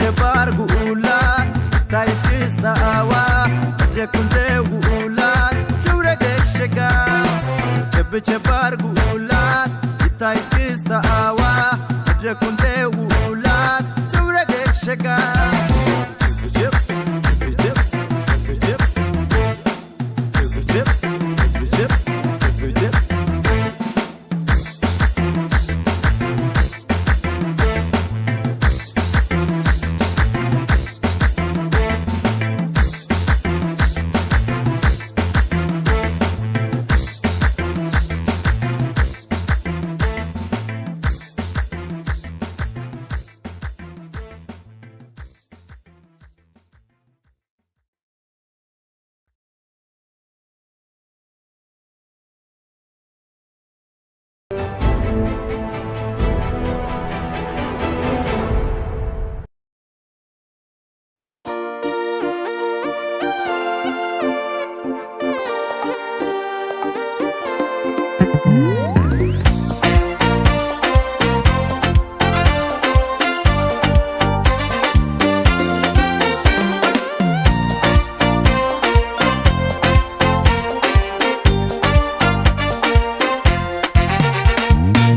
ጨብ አርጉላት ይታይ እስክስታዋ መድረኩን ተውላት ትውረገግ ሸጋዋ ጨብ አርጉላት ይታይ እስክስታዋ መድረኩን ተውላት ትውረገግ ሸጋዋ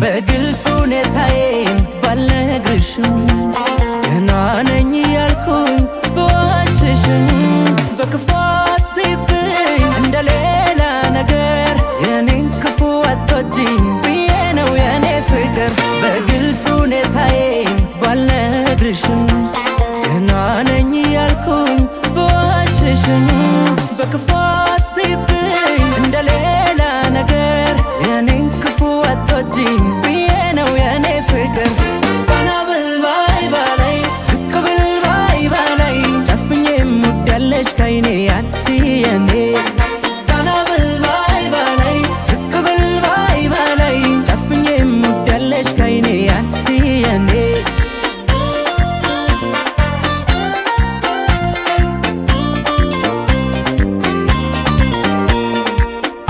በግልጽ ሁኔታዬን ባልነግርሽም ገና ነኝ ያልኩኝ በዋሽሽም በክፉ አትይብኝ እንደሌላ ነገር የኔን ክፉ አትወጂኝ ብዬ ነው የኔ ፍቅር። በግልጽ ሁኔታዬን ባልነግርሽም ገና ነኝ ያልኩኝ በዋሽሽም በክፉ አትይብኝ እንደሌላ ነገር የኔን ክፉ አትወጂኝ ብዬ ነው የኔ ፍቅር። ቀና ብል ባይ ባላይ ዝቅ ብል ባይ ባላይ ጨፍኜ የምወዳለሽ ከይኔ አንቺ የኔ ቀና ብል ባይ ባላይ ዝቅ ብል ባይ ባላይ ጨፍኜ የምወዳለሽ ከይኔ አንቺ የኔ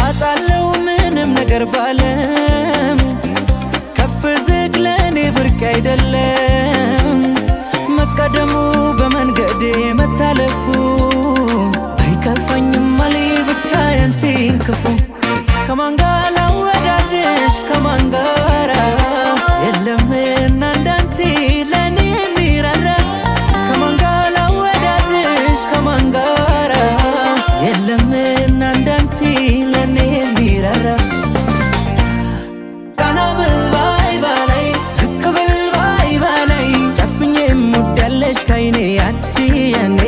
አጣለው ምንም ነገር ባለም መንገዴ መታለፉ አይከፋኝም አለ ብቻ ያንቺን ክፉ ከማን ጋር ላወዳድርሽ ከማን ጋር የለምና እንዳንቺ ለኔ የሚራራ ከማን ጋር ላወዳድርሽ ከማን ጋር የለምና እንዳንቺ ለኔ የሚራራ ቀና ብል ባይ ባላይ ዝቅ ብል ባይ ባላይ ጨፍኜ የምወዳለሽ ከዓይኔ አንቺ የኔ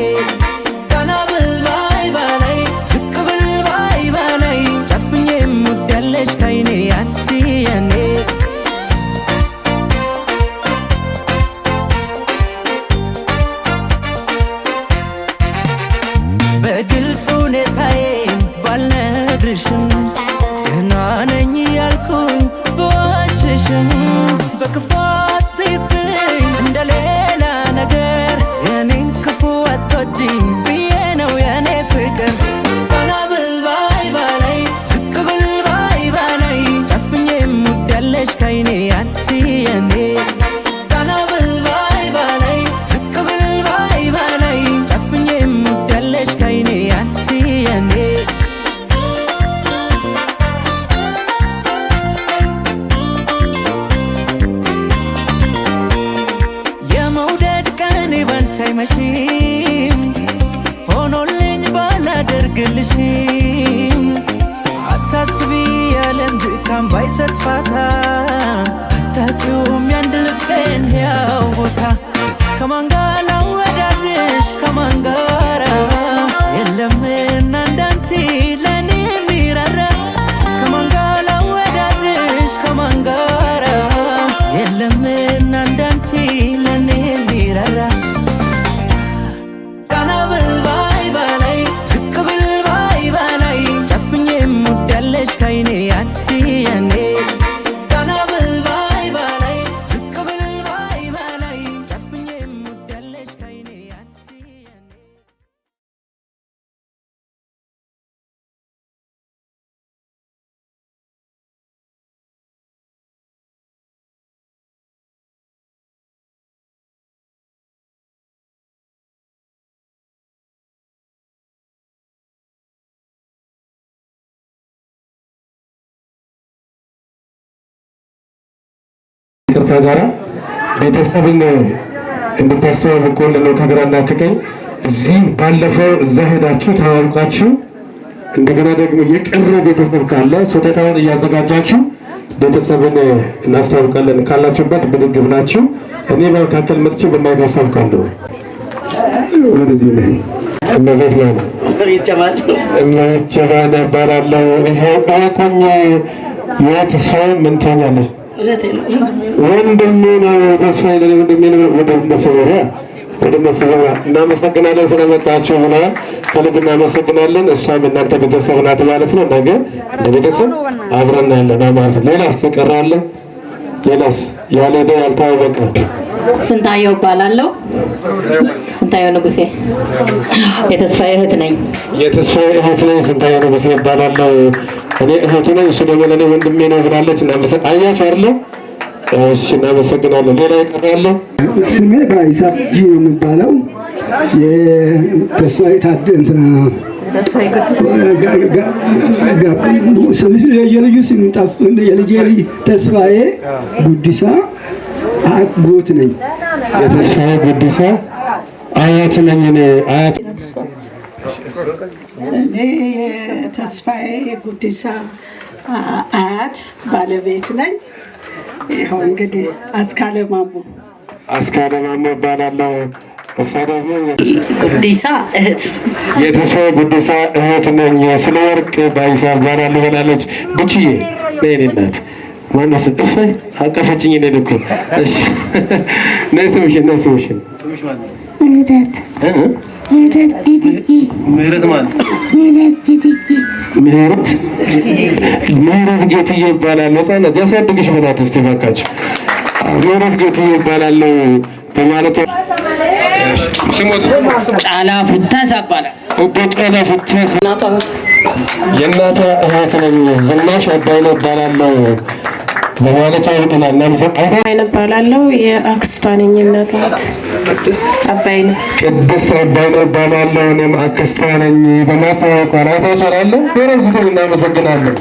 ቀና ብል ባይ ባላይ ዝቅ ብል ባይ ባላይ ጨፍኜ የምወዳለሽ ከዓይኔ አንቺ የኔ በግልጽ ሁኔታዬን ባልነግርሽም ገና ነኝ ያልኩኝ በዋሽሽም በክፉ አትይብኝ እንደሌላ ነገር የኔን ክፉ አትወጂኝ ብዬ ነው የኔ ፍቅር ቀና ብል ባይ ባላይ ዝቅ ብል ባይ ባላይ ጨፍኜ የምወዳለሽ ከዓይኔ አንቺ የኔ ቀና ብል ባይ ባላይ ዝቅ ብል ባይ ባላይ ጨፍኜ የምወዳለሽ ከዓይኔ አንቺ የኔ የመውደድ ቀኔ ባንቺ አይመሽም ሆኖልኝ ባላደርግልሽም አታስቢ ያለም ድካም ባይሰጥ ፋታ አታጭውም ያንድ ልቤን ሕያው ቦታ ከማን ጋር ላወዳድርሽ ከማን ጋር የለምና እንዳንቺ ለኔ የሚራራ ከማን ጋር ላወዳድርሽ ከማን ጋር የለምና እንዳንቺ ለኔ የሚራራ ቀና ብል ባይ ባላይ ዝቅ ብል ባይ ባላይ ጨፍኜ የምወዳለሽ ከዓይኔ አንቺ የኔ ቀና ብል ባይ ባላይ ዝቅ ብል ባይ ባላይ ጨፍኜ የምወዳለሽ ከዓይኔ አንቺ የኔ ይቅርታ ጋራ ቤተሰብን እንድታስተዋውቁልን ነው ከግራና ከቀኝ። እዚህ ባለፈው እዛ ሄዳችሁ ተዋውቃችሁ እንደገና ደግሞ የቀረ ቤተሰብ ካለ ስጦታውን እያዘጋጃችሁ ቤተሰብን እናስተዋውቃለን። ካላችሁበት ብድግ ብላችሁ እኔ በመካከል መጥቼ በማይክ አሳውቃለሁ። ወደዚህ ነው እመቤት ላይ ነው እመቤት ጀባን እባላለሁ። ይሄ እህቶኝ የተስፋዬ ምን ትሆኛለች? ወንድሜ ነው ተስፋዬ ወንድሜ ነው። ወደ እነሱ ዙሪያ እናመሰግናለን ስለመጣችሁ ብለዋል። ከልብ እናመሰግናለን። እሷም እናንተ ቤተሰብ ናት ማለት ነው። ነገ ቤተሰብ አብረን ያለን ማለት ነው። ሌላስ ተቀራለ? ሌላስ ያልሄደ ያልታወቀ? ስንታየው እባላለሁ። ስንታየው ንጉሴ የተስፋዬ እህት ነኝ። የተስፋዬ እህት ነኝ። ስንታየው ንጉሴ እባላለሁ። እኔ እህቱ ነኝ፣ እሱ ደግሞ ለእኔ ወንድሜ ነው ብላለች። አያችሁ አይደለ? እሺ እናመሰግናለን። ሌላ ይቀራለ? ስሜ ባይሳ ጂ ነው የሚባለው። የተስፋዬ ታድ እንትና የልጁ ስም የልጄ ልጅ ተስፋዬ ጉዲሳ አጎት ነኝ። የተስፋዬ ጉዲሳ አያት ነኝ። እኔ አያት እኔ የተስፋዬ ጉዲሳ አያት ባለቤት ነኝ። ይኸው እንግዲህ አስካለ ማሞ እባላለሁ። እሷ ደግሞ ጉዲሳ እህት የተስፋዬ ጉዲሳ እህት ነኝ። ስለ ወርቅ ባይሳ እባላለሁ ብላለች። ብቻዬ ነይ እናት ማነው ስጥፈኝ አቀፈችኝ። እኔ እኮ እሺ ነይ ስምሽን ምህረት ማለት ምህረት ጌትዬ ይባላል። ህፃናት ያሳድግሽ በላት እስቲ እባካችሁ። ምህረት ጌትዬ ይባላል በማለት ጫላ ፍታሳ ይባላል። ጫላ ፍታሳ የእናቷ እህት ነኝ። ዝናሽ አባይነህ እባላለሁ። ለማለት አይተና እናመሰግናለን። አባይነህ እባላለሁ የአክስቷ ነኝ እናት አባይነህ ቅድስት አባይነህ እባላለሁ እኔም አክስቷ ነኝ በማታወቅ አራታ እችላለሁ በረንስቶ እናመሰግናለን።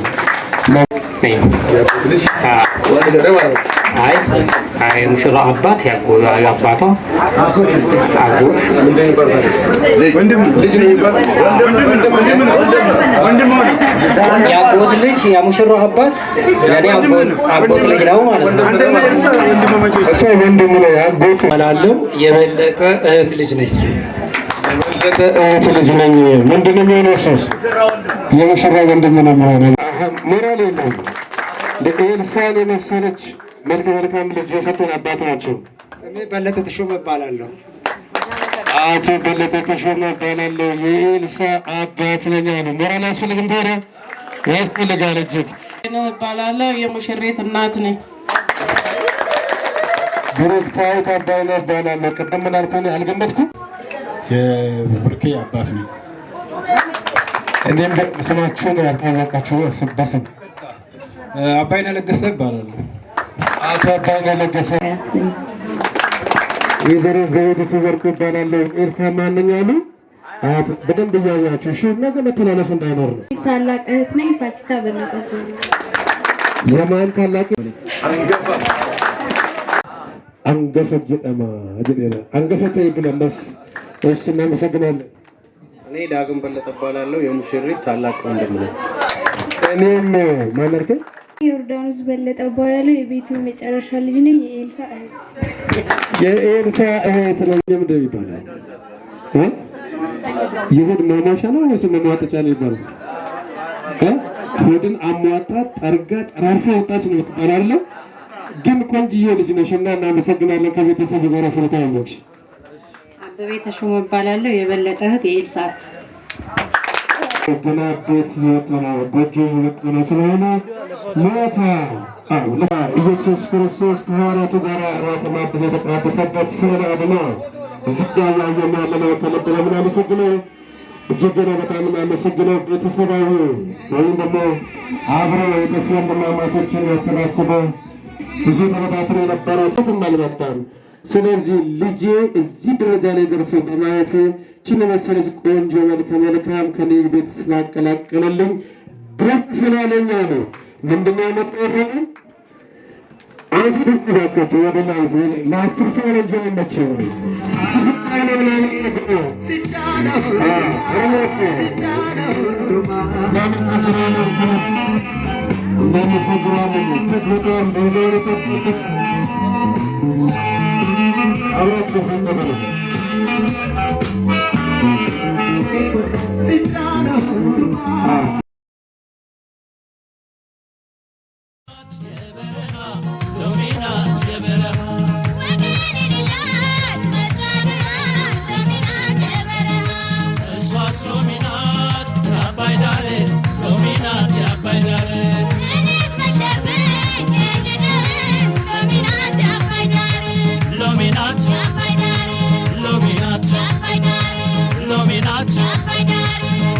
አይ ሙሽራ አባት ያባቷ አጎት ያጎት ልጅ የሙሽራ አባት ለኔ አጎት ልጅ ነው ማለት ነው። እሱ ወንድም ነው ያጎት እባላለሁ የበለጠ እህት ልጅ ነኝ። የበለጠ እህት ልጅ ነኝ። ምንድነው የሚሆነው? እሱስ የሙሽራ ወንድም ነው የሚሆነው። ሞራል የለውም። ኤልሳን የመሰለች መልካም ልጅ የሰጡን አባት ናቸው። ስሜ በለጠ ተሾመ እባላለሁ። አቶ በለጠ ተሾመ እባላለሁ የኤልሳ አባት ነኝ አሉ። ሞራል አያስፈልግም? ታዲያ ያስፈልጋል እጅግ። እባላለሁ የሙሽሪት እናት ነኝ። ብሩክታዊት አባይነህ እባላለሁ። ቅድም ምን አልኩኝ? አልገመትኩም። የብሩኬ አባት ነኝ። እኔም ስማችሁን ያልታወቃችሁ በስም አባይነህ ለገሰ እባላለሁ። አቶ አባይነህ ለገሰ። ወይዘሮ ዘውዲቱ ወርቁ እባላለሁ። ኤልሳ ማንኛሉ በደንብ እያያችሁ እሺ። ነገ መተላለፍ እንዳይኖር ነው። ታላቅ እህት ነኝ። ፋሲካ በለጠ። የማን ታላቅ? አንገፈ ጀጠማ አጀኔራ አንገፈተ ይብለምስ። እሺ እናመሰግናለን። እኔ ዳግም በለጠ እባላለሁ የሙሽሪት ታላቅ ወንድም ነኝ። እኔም ማነርከ ዮርዳኖስ በለጠ እባላለሁ የቤቱ መጨረሻ ልጅ ነኝ። የኤልሳ እህት ነኝ። ምንድን ይባላል? ይሁድ ማሟሻ ነው ወይስ መሟጠጫ ነው ይባላል? ሆድን አሟጣ ጠርጋ ጨራርሳ ወጣች ነው ትባላለህ። ግን ቆንጅዬ ልጅ ነሽ እና እናመሰግናለን ከቤተሰብ ጋር ስለተዋወቅሽ። አበቤ ተሾመ እባላለሁ የበለጠ እህት የኤልሳ እህት። ገና ቤት የወጡ ነው ጎጆ የወጡ ነው ስለሆነ ሞታ ኢየሱስ ክርስቶስ ከሐዋርያቱ ጋር ራት ማዕድ የተቀደሰበት ስዕል አድኖ እዚህ ጋር ያየን ያለነው ከልብ ነው የምናመሰግነው። እጅግ ነው በጣም የምናመሰግነው። ቤተሰባዊ ወይም ደግሞ አብረው የጠፉ ወንድማማቾችን ያሰባስበው ብዙ ተበታትኖ የነበረ ትም አልመጣም። ስለዚህ ልጄ እዚህ ደረጃ ላይ ደርሶ በማየት ችን መሰለች ቆንጆ መልካም ከኔ ቤት ስላቀላቀለልኝ ደስ ስላለኝ ነው። ምንድነው ያመጣው? አሁን ደስ ባካችሁ ወደ ላይ ለአስር ሰው ነው ጀመረችው ትግጣና ምናምን ነው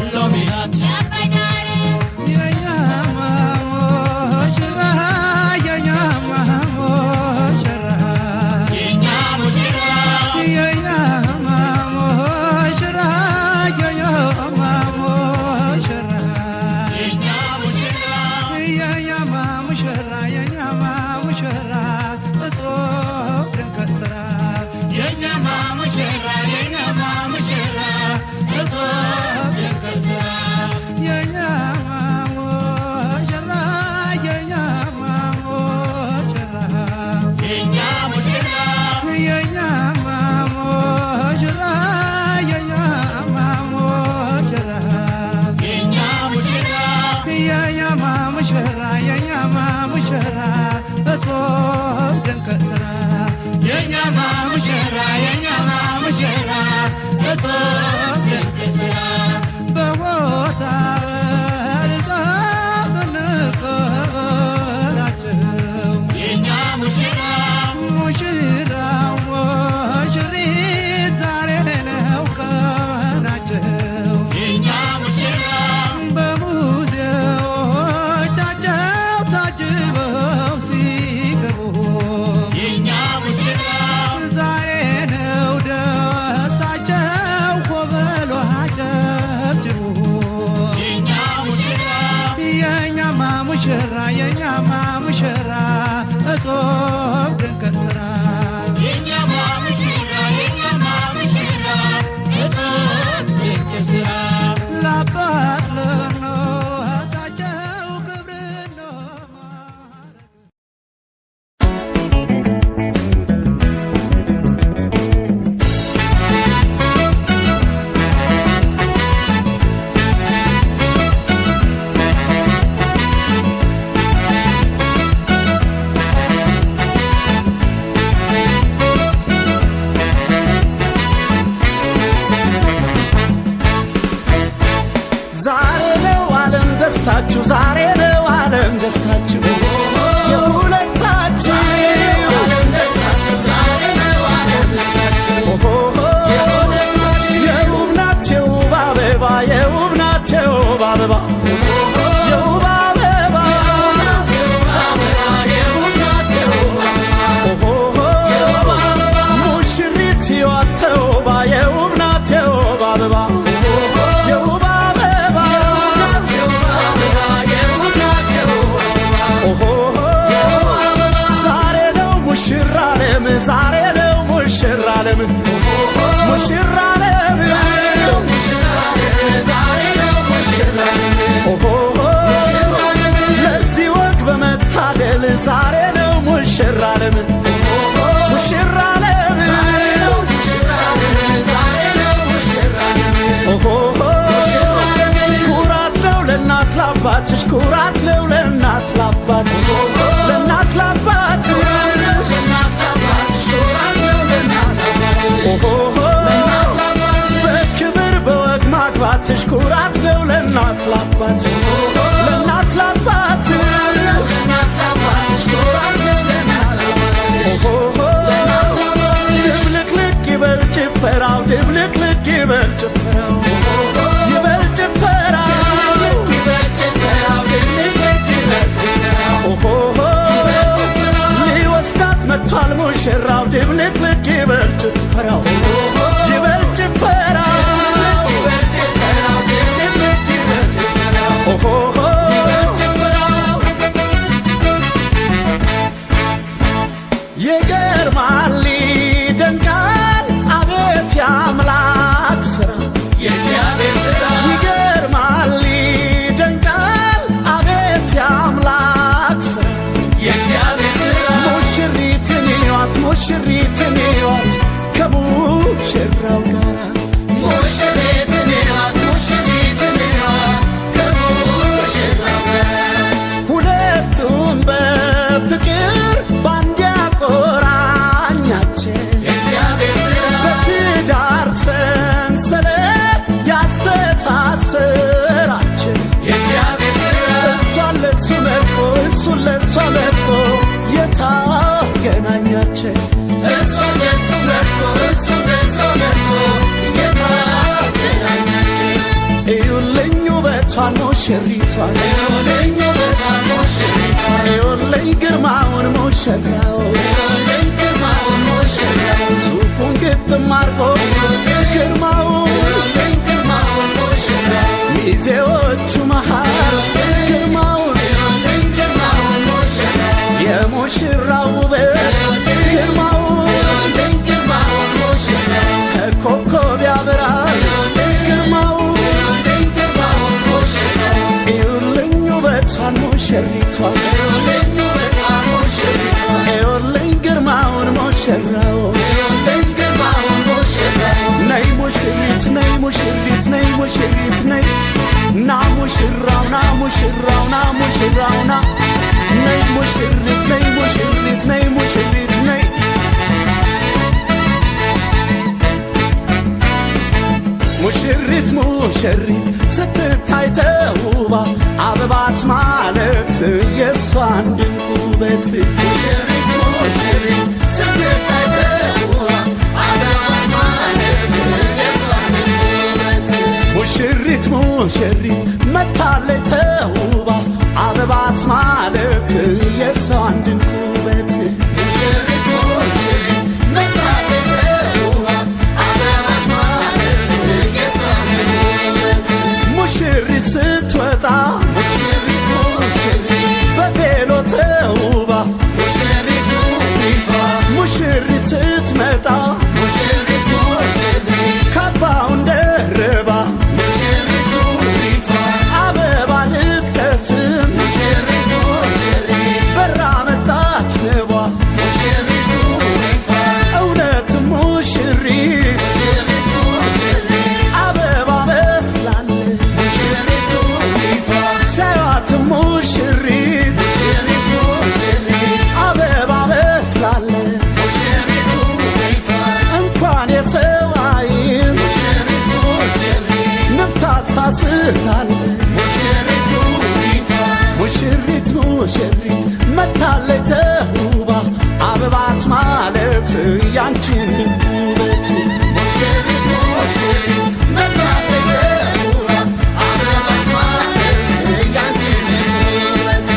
Lominat, እጾም ድንቅን ሥራ የኛማ ሙሽራ እጹብ ድንቅ ሥራ ለአባት ለእናታቸው ክብርን ነው ደስታችሁ ዛሬ ነው ዓለም ደስታችሁ የሁለታችሁ ዓለም ደስታችሁ ዛሬ ነው ዓለም ደስታችሁ የውብ ናት የውብ አበባ የውብ ናት የውብ አበባ የውብ አበባ ሙሽሪት ሕይወት ተውባ የውብ ናት የውብ አበባ ዛሬ ነው ሙሽራ ዓለም ሙሽራ ዓለም ዛሬ ነው ሙሽራ ለዚህ ወግ በመታደል ዛሬ ነው ሙሽራ ዓለም ሙሽራ ዓለም ኩራት ነው ለእናት ላባትሽ ኩራት ነው ለእናት ላባትሽ ለእናት ላባትሽ በክብር በወግ ማግባትሽ ኩራት ነው ለእናት ላባትሽ ለእናት ላባትሽ ድብልቅልቅ ይበል ጭፈራው ድብልቅልቅ ይበል ጭፈራው ይበል ጭፈራው ሊወስዳት መጥቷል ሙሽራው ድብልቅልቅ ይበል ጭፈራው ይበል ጭፈራው ይገርማል ይደንቃል አቤት የአምላክ ሥራ ይገርማል ይደንቃል አቤት የአምላክ ሥራ ሙሽሪትን ይዋት ሙሽሪትን ይዋት ከሙሽራው ጋር ሙሽሪትን ይዋት ከሙሽራው ጋር ሁለቱም በፍቅር ባንድ ያቆራኛቸው በትዳር ሰንሰለት ያስተሳሰራቸው እሷን ለእሱ መርጦ እሱን ለእሷ መርጦ የታገናኛቸው እሷን ለእሱ መርጦ እሱን ለእሷ መርጦ የታገናኛቸው እዩልኝ ውበቷን ሙሽሪቷን እዩልኝ ውበቷን ሙሽሪቷን እዩልኝ ግርማውን ሙሽራው እዩልኝ ግርማውን ሙሽራው ሱፉን ግጥም አርጎ ግርማውን እዩልኝ ግርማውን ሙሽራው ሚዜዎቹ መሃል ግርማውን እዩልኝ ግርማውን ሙሽራው የሙሽራው ውበት ግርማውን እዩልኝ ግርማውን ሙሽራው ከኮከብ ያበራል ግርማውን እዩልኝ ግርማውን ሙሽራው እዩልኝ ውበቷን ሙሽሪቷን እዩልኝ ውበቷን ሙሽሪቷን እዩልኝ ግርማውን ሙሽራው እዩልኝ ግርማውን ሙሽራው ነይ ሙሽሪት ነይ ሙሽሪት ነይ ሙሽሪት ነይ ና ሙሽራው ና ሙሽራው ና ሙሽራው ና ነይ ሙሽሪት ነይ ሙሽሪት ነይ ሙሽሪት ነይ ሙሽሪት ሙሽሪት ስትታይ ተውባ አበባት ማለት የእሷን ድንቅ ውበት ሙሽሪት ሙሽሪት ስትታይ ተውባ አበባት ማለት የእሷን ድንቅ ውበት ሙሽሪት ሙሽሪት መታለች ተውባ አበባት ማለት የእሷን ድንቅ ውበት ሙሽሪት ሙሽሪት መታለች ተውባ አበባት ማለት የእሷን ድንቅ ውበት ሙሽሪት ስትወጣ ሙሽሪት ሙሽሪት በቬሎ ተውባ ሙሽሪት ትመጣለች ሙሽሪት ሙሽሪት መታለች ተውባ አበባስ ማለት ያንቺን ውበት ሙሽሪት ሙሽሪት መታለች ተውባ አበባስ ማለት ያንቺን ውበት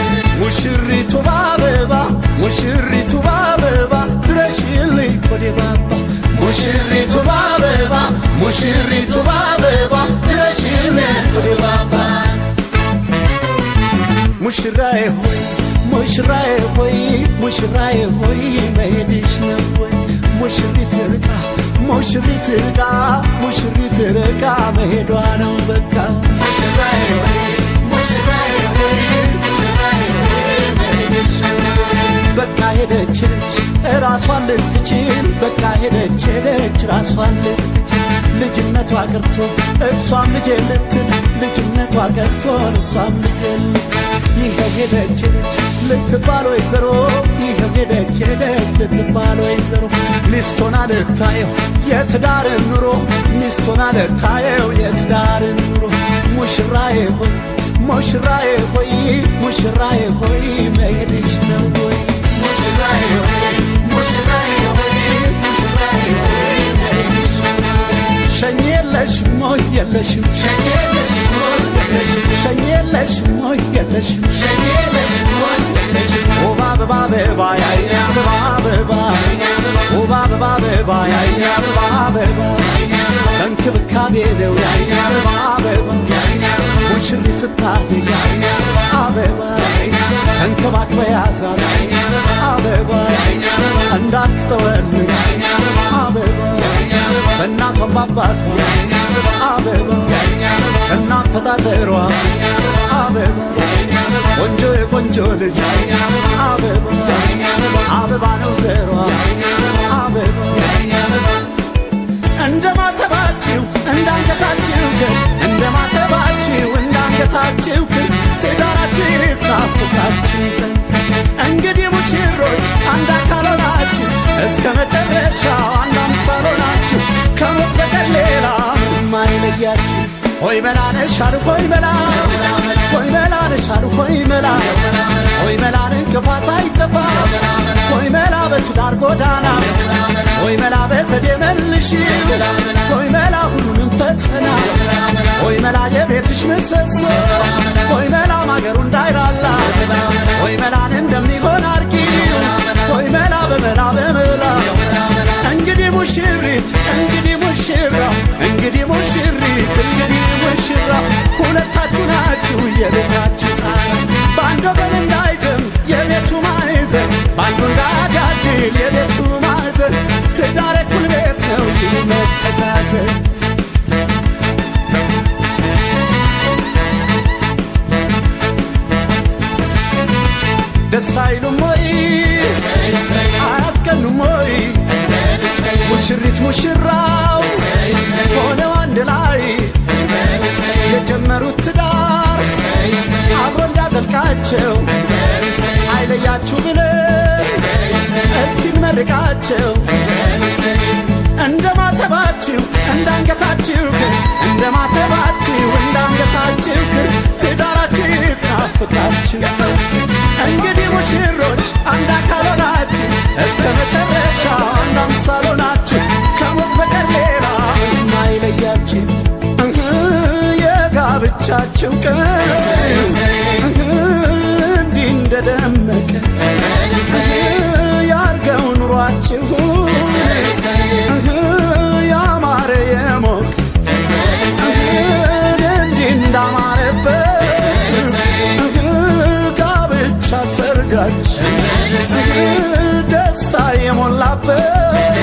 ሙሽሪቱ ባበባ ሙሽሪቱ ባበባ ድረሽልኝ ወደ ባባ ሙሽሪቱ ባበባ ሙሽሪቱ ባበባ ድረሽልኝ ወደ ባባ ሙሽራዬ ሆይ ሙሽራዬ ሆይ ሙሽራዬ ሆይ መሄድሽ ነው ወይ ሙሽሪት ርቃ ሙሽሪት ርቃ ሙሽሪት ርቃ መሄዷ ነው በቃ ሙሽራዬ ሆይ ሙሽራዬ ሆይ ሙሽራዬ ሆይ መሄድሽ ነው በቃ ሄደች ራሷን ልትችል በቃ ሄደች ራሷን ልትችል ልጅነቷ ቀርቶ እሷም ልጄ ልትል ልጅነቷ ቀርቶ እሷም ልጄ ይኸው ሄደች ልትባል ወይዘሮ ይኸው ሄደች ልትባል ወይዘሮ ሚስቶና ልታየው የትዳርን ኑሮ ሚስቶና ልታየው የትዳርን ኑሮ ሙሽራዬ ሆይ ሙሽራዬ ሆይ ሙሽራዬ ሆይ መሄድሽ ነው ወይ ሙሽራዬ ሆይ ሙሽራዬ ሆይ ሙሽራዬ ሆይ መሄድሽ ነው ሸኝ የለሽም ሞይ የለሽም ሸኝ የለሽም ሞይ የለሽም ሸኝ የለሽም ሞይ የለሽም ሸኝ የለሽም ሞይ የለሽም ኦባ አበባ አበባ ያይኔ አበባ አበባ ኦባ አበባ አበባ ያይኔ አበባ አበባ እንክብካቤ ነው ያይኔ አበባ አበባ ሙሽሪት ስታድግ ያይኔ አበባ እንክባክበ ያዛት አበባ እንዳትተወን አበባ በእናቷም ባባቷ አበባ እናት ፈጣጠሯ አበባ ቆንጆ የቆንጆ ልጅ አበባ አበባ ነው ዘሯ አበባ እንደማተባችሁ እንዳንገታችሁ ግን እንደማተባችሁ እንዳንገታችሁ ግን ትዳራችሁ ይጻፍታችሁ እንግዲህ ሙሽሮች አንድ አካል ሆናችሁ እስከ መጨረሻው አንድ አምሳል ሆናችሁ ከሞት በቀር ሌላ የማይለያችሁ ሆይ መላ ነሻል ሆይ መላ ሆይ መላ ነሻል ሆይ መላ ሆይ መላን እንቅፋት አይጠፋ ሆይ መላ በትዳር ጎዳና ሆይ መላ በዘዴ መልሽ ሆይ መላ ሁሉንም ፈተና ሆይ መላ የቤትሽ ምሰሶ ሆይ መላ ማገሩ እንዳይራላ ሆይ መላን እንደሚሆን አርጊ ሆይ መላ በመላ በመላ እንግዲህ ሙሽሪት እንግዲህ ሙሽራ እንግዲህ ሙሽሪት እንግዲህ ሙሽራ ሁለታችሁ ናችሁ የቤታችሁ ጣራ በአንድ ወገን እንዳይዘም የቤቱ ማዕዘን በአንዱ እንዳያጋድል የቤቱ ማዕዘን ትዳር እኩል ቤት ነው ይህ መተዛዘን ደስ አይሉም ወይ አያስቀኑም ወይ ሙሽሪት ሙሽራው ሆነው አንድ ላይ የጀመሩት ትዳር አብሮ እንዳዘልቃቸው አይለያችሁ ብለህ እስቲ መርቃቸው እንደማተባችሁ እንዳንገታችሁ ግን እንደማተባችሁ እንዳንገታችሁ ግን ትዳራችሁ ይጻፍታችሁ እንግዲህ ሙሽሮች አንድ አካል ሆናችሁ እስከ መጨረሻ አንድ አምሳል ሆናችሁ ከሞት በቀር ሌላ የማይለያችሁ የጋብቻችሁ ቀን እንዲህ እንደደመቀ ያርገው ኑሯችሁ ያማረ የሞቅ እንዲህ እንዳማረበት ጋብቻ ሰርጋችሁ ደስታ የሞላበት